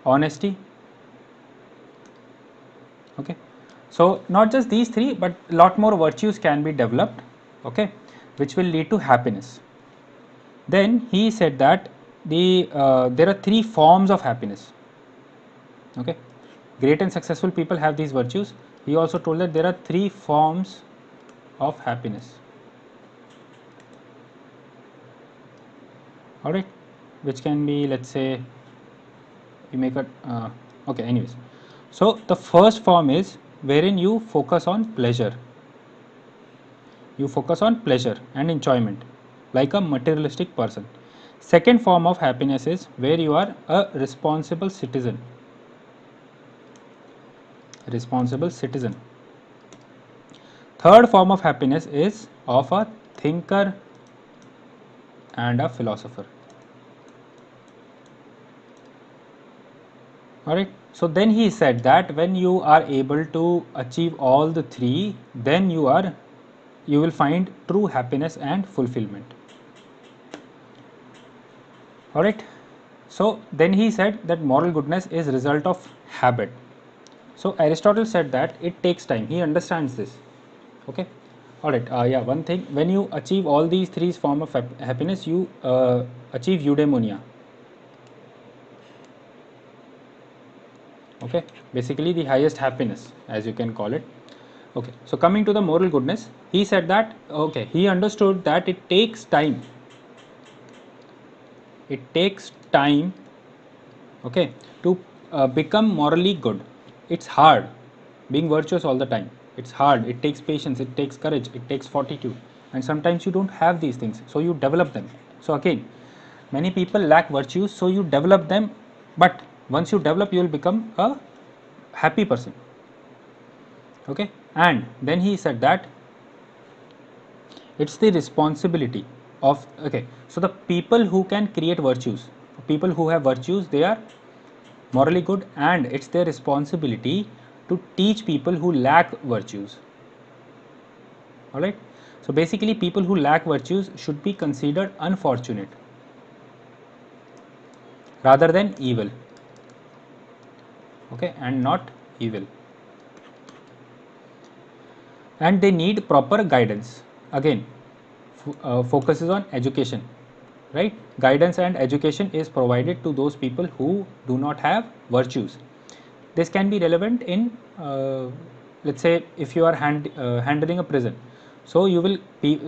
honesty. Okay, so not just these three, but lot more virtues can be developed, okay, which will lead to happiness. Then he said that there are three forms of happiness. Okay, great and successful people have these virtues. He also told that there are three forms of happiness. All right, which can be, let's say, you make a okay, anyways. So the first form is wherein you focus on pleasure. You focus on pleasure and enjoyment like a materialistic person. Second form of happiness is where you are a responsible citizen. Responsible citizen. Third form of happiness is of a thinker and a philosopher. Alright, so then he said that when you are able to achieve all the three, then you will find true happiness and fulfillment. Alright, so then he said that moral goodness is result of habit. So Aristotle said that it takes time. He understands this. Okay. All right. Yeah. One thing, when you achieve all these three forms of happiness, you achieve eudaimonia. Okay. Basically, the highest happiness, as you can call it. Okay. So coming to the moral goodness, he said that okay, he understood that it takes time. It takes time. Okay, to become morally good. It's hard being virtuous all the time. It's hard. It takes patience, it takes courage, it takes fortitude, and sometimes you don't have these things, so you develop them. So again, many people lack virtues, so you develop them, but once you develop, you will become a happy person. Okay, and then he said that it's the responsibility of, okay, so the people who can create virtues, people who have virtues, they are morally good, and it's their responsibility to teach people who lack virtues. All right, so basically people who lack virtues should be considered unfortunate rather than evil. Okay, and not evil, and they need proper guidance. Again, focuses on education, right? Guidance and education is provided to those people who do not have virtues. This can be relevant in let's say if you are handling a prison, so you will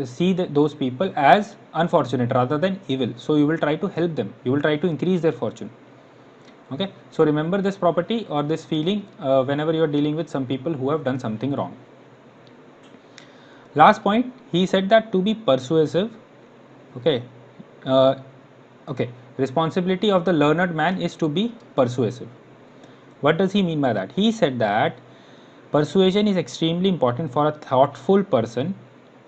see those people as unfortunate rather than evil, so you will try to help them, you will try to increase their fortune. Okay, so remember this property or this feeling whenever you are dealing with some people who have done something wrong. Last point, he said that to be persuasive, okay, Okay, responsibility of the learned man is to be persuasive. What does he mean by that? He said that persuasion is extremely important for a thoughtful person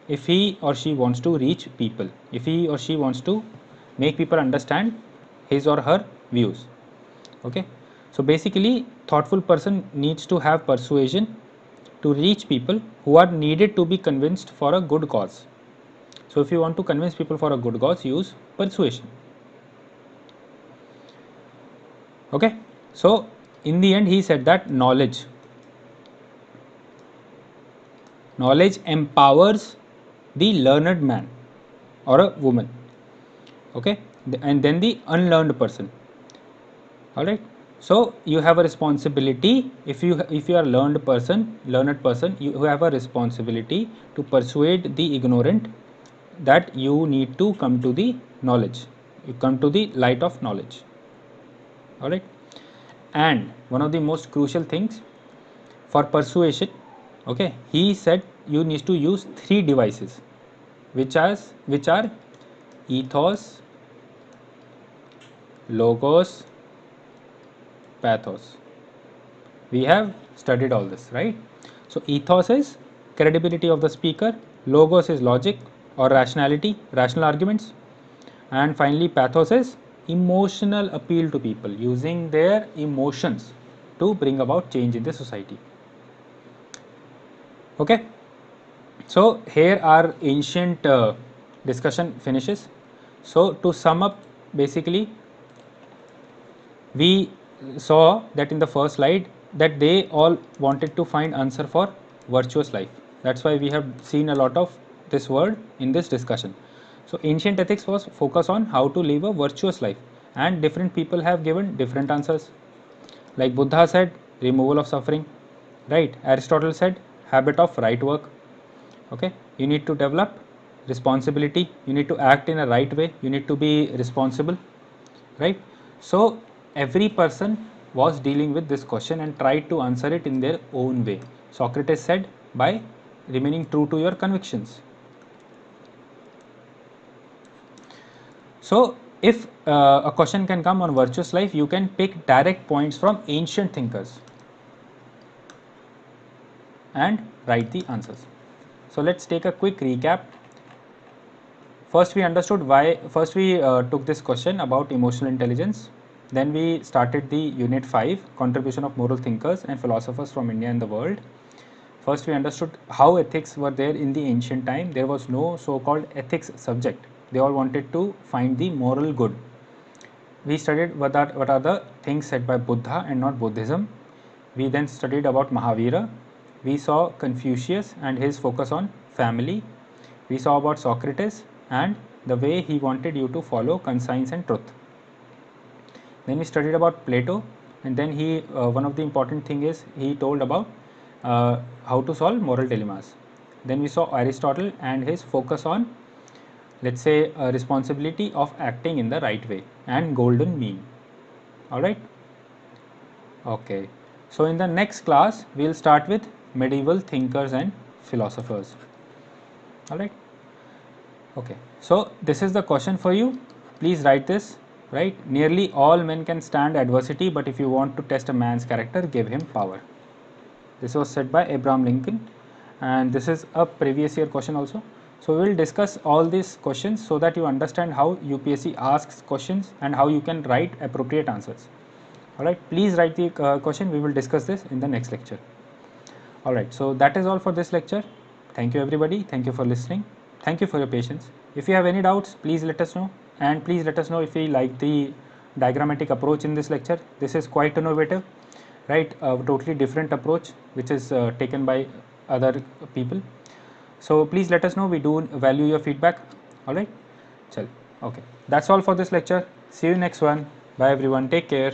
if he or she wants to reach people, if he or she wants to make people understand his or her views. Okay, so basically thoughtful person needs to have persuasion to reach people who are needed to be convinced for a good cause. So if you want to convince people for a good cause, use persuasion. Okay, so in the end he said that knowledge empowers the learned man or a woman. Okay, and then the unlearned person. All right, so you have a responsibility. If you are learned person, you have a responsibility to persuade the ignorant that you need to come to the knowledge, you come to the light of knowledge. All right, and one of the most crucial things for persuasion, okay, he said you need to use 3 devices, which are ethos, logos, pathos. We have studied all this, right? So ethos is credibility of the speaker, logos is logic or rationality, rational arguments, and finally pathos is emotional appeal to people, using their emotions to bring about change in the society. Okay, so here our ancient discussion finishes. So to sum up, basically we saw that in the first slide that they all wanted to find answer for virtuous life. That's why we have seen a lot of this word in this discussion. So ancient ethics was focused on how to live a virtuous life, and different people have given different answers. Like Buddha said, removal of suffering, right? Aristotle said, habit of right work. Okay, you need to develop responsibility, you need to act in a right way, you need to be responsible, right? So every person was dealing with this question and tried to answer it in their own way. Socrates said, by remaining true to your convictions. So if a question can come on virtuous life, you can pick direct points from ancient thinkers and write the answers. So let's take a quick recap. First we understood why, first we took this question about emotional intelligence. Then we started the unit 5, contribution of moral thinkers and philosophers from India and the world. First we understood how ethics were there in the ancient time. There was no so-called ethics subject. They all wanted to find the moral good. We studied what are the things said by Buddha and not Buddhism. We then studied about Mahavira. We saw Confucius and his focus on family. We saw about Socrates and the way he wanted you to follow conscience and truth. Then we studied about Plato, and then he one of the important thing is he told about how to solve moral dilemmas. Then we saw Aristotle and his focus on, let's say, responsibility of acting in the right way and golden mean. All right. Okay. So in the next class we'll start with medieval thinkers and philosophers. All right. Okay, so this is the question for you. Please write this, right? Nearly all men can stand adversity, but if you want to test a man's character, give him power. This was said by Abraham Lincoln, and this is a previous year question also. So we will discuss all these questions so that you understand how UPSC asks questions and how you can write appropriate answers. All right, please write the question. We will discuss this in the next lecture. All right, so that is all for this lecture. Thank you everybody. Thank you for listening. Thank you for your patience. If you have any doubts, please let us know, and please let us know if you like the diagrammatic approach in this lecture. This is quite innovative, right? A totally different approach which is taken by other people. So please let us know. We do value your feedback. All right, chal. Okay, that's all for this lecture. See you next one. Bye everyone. Take care.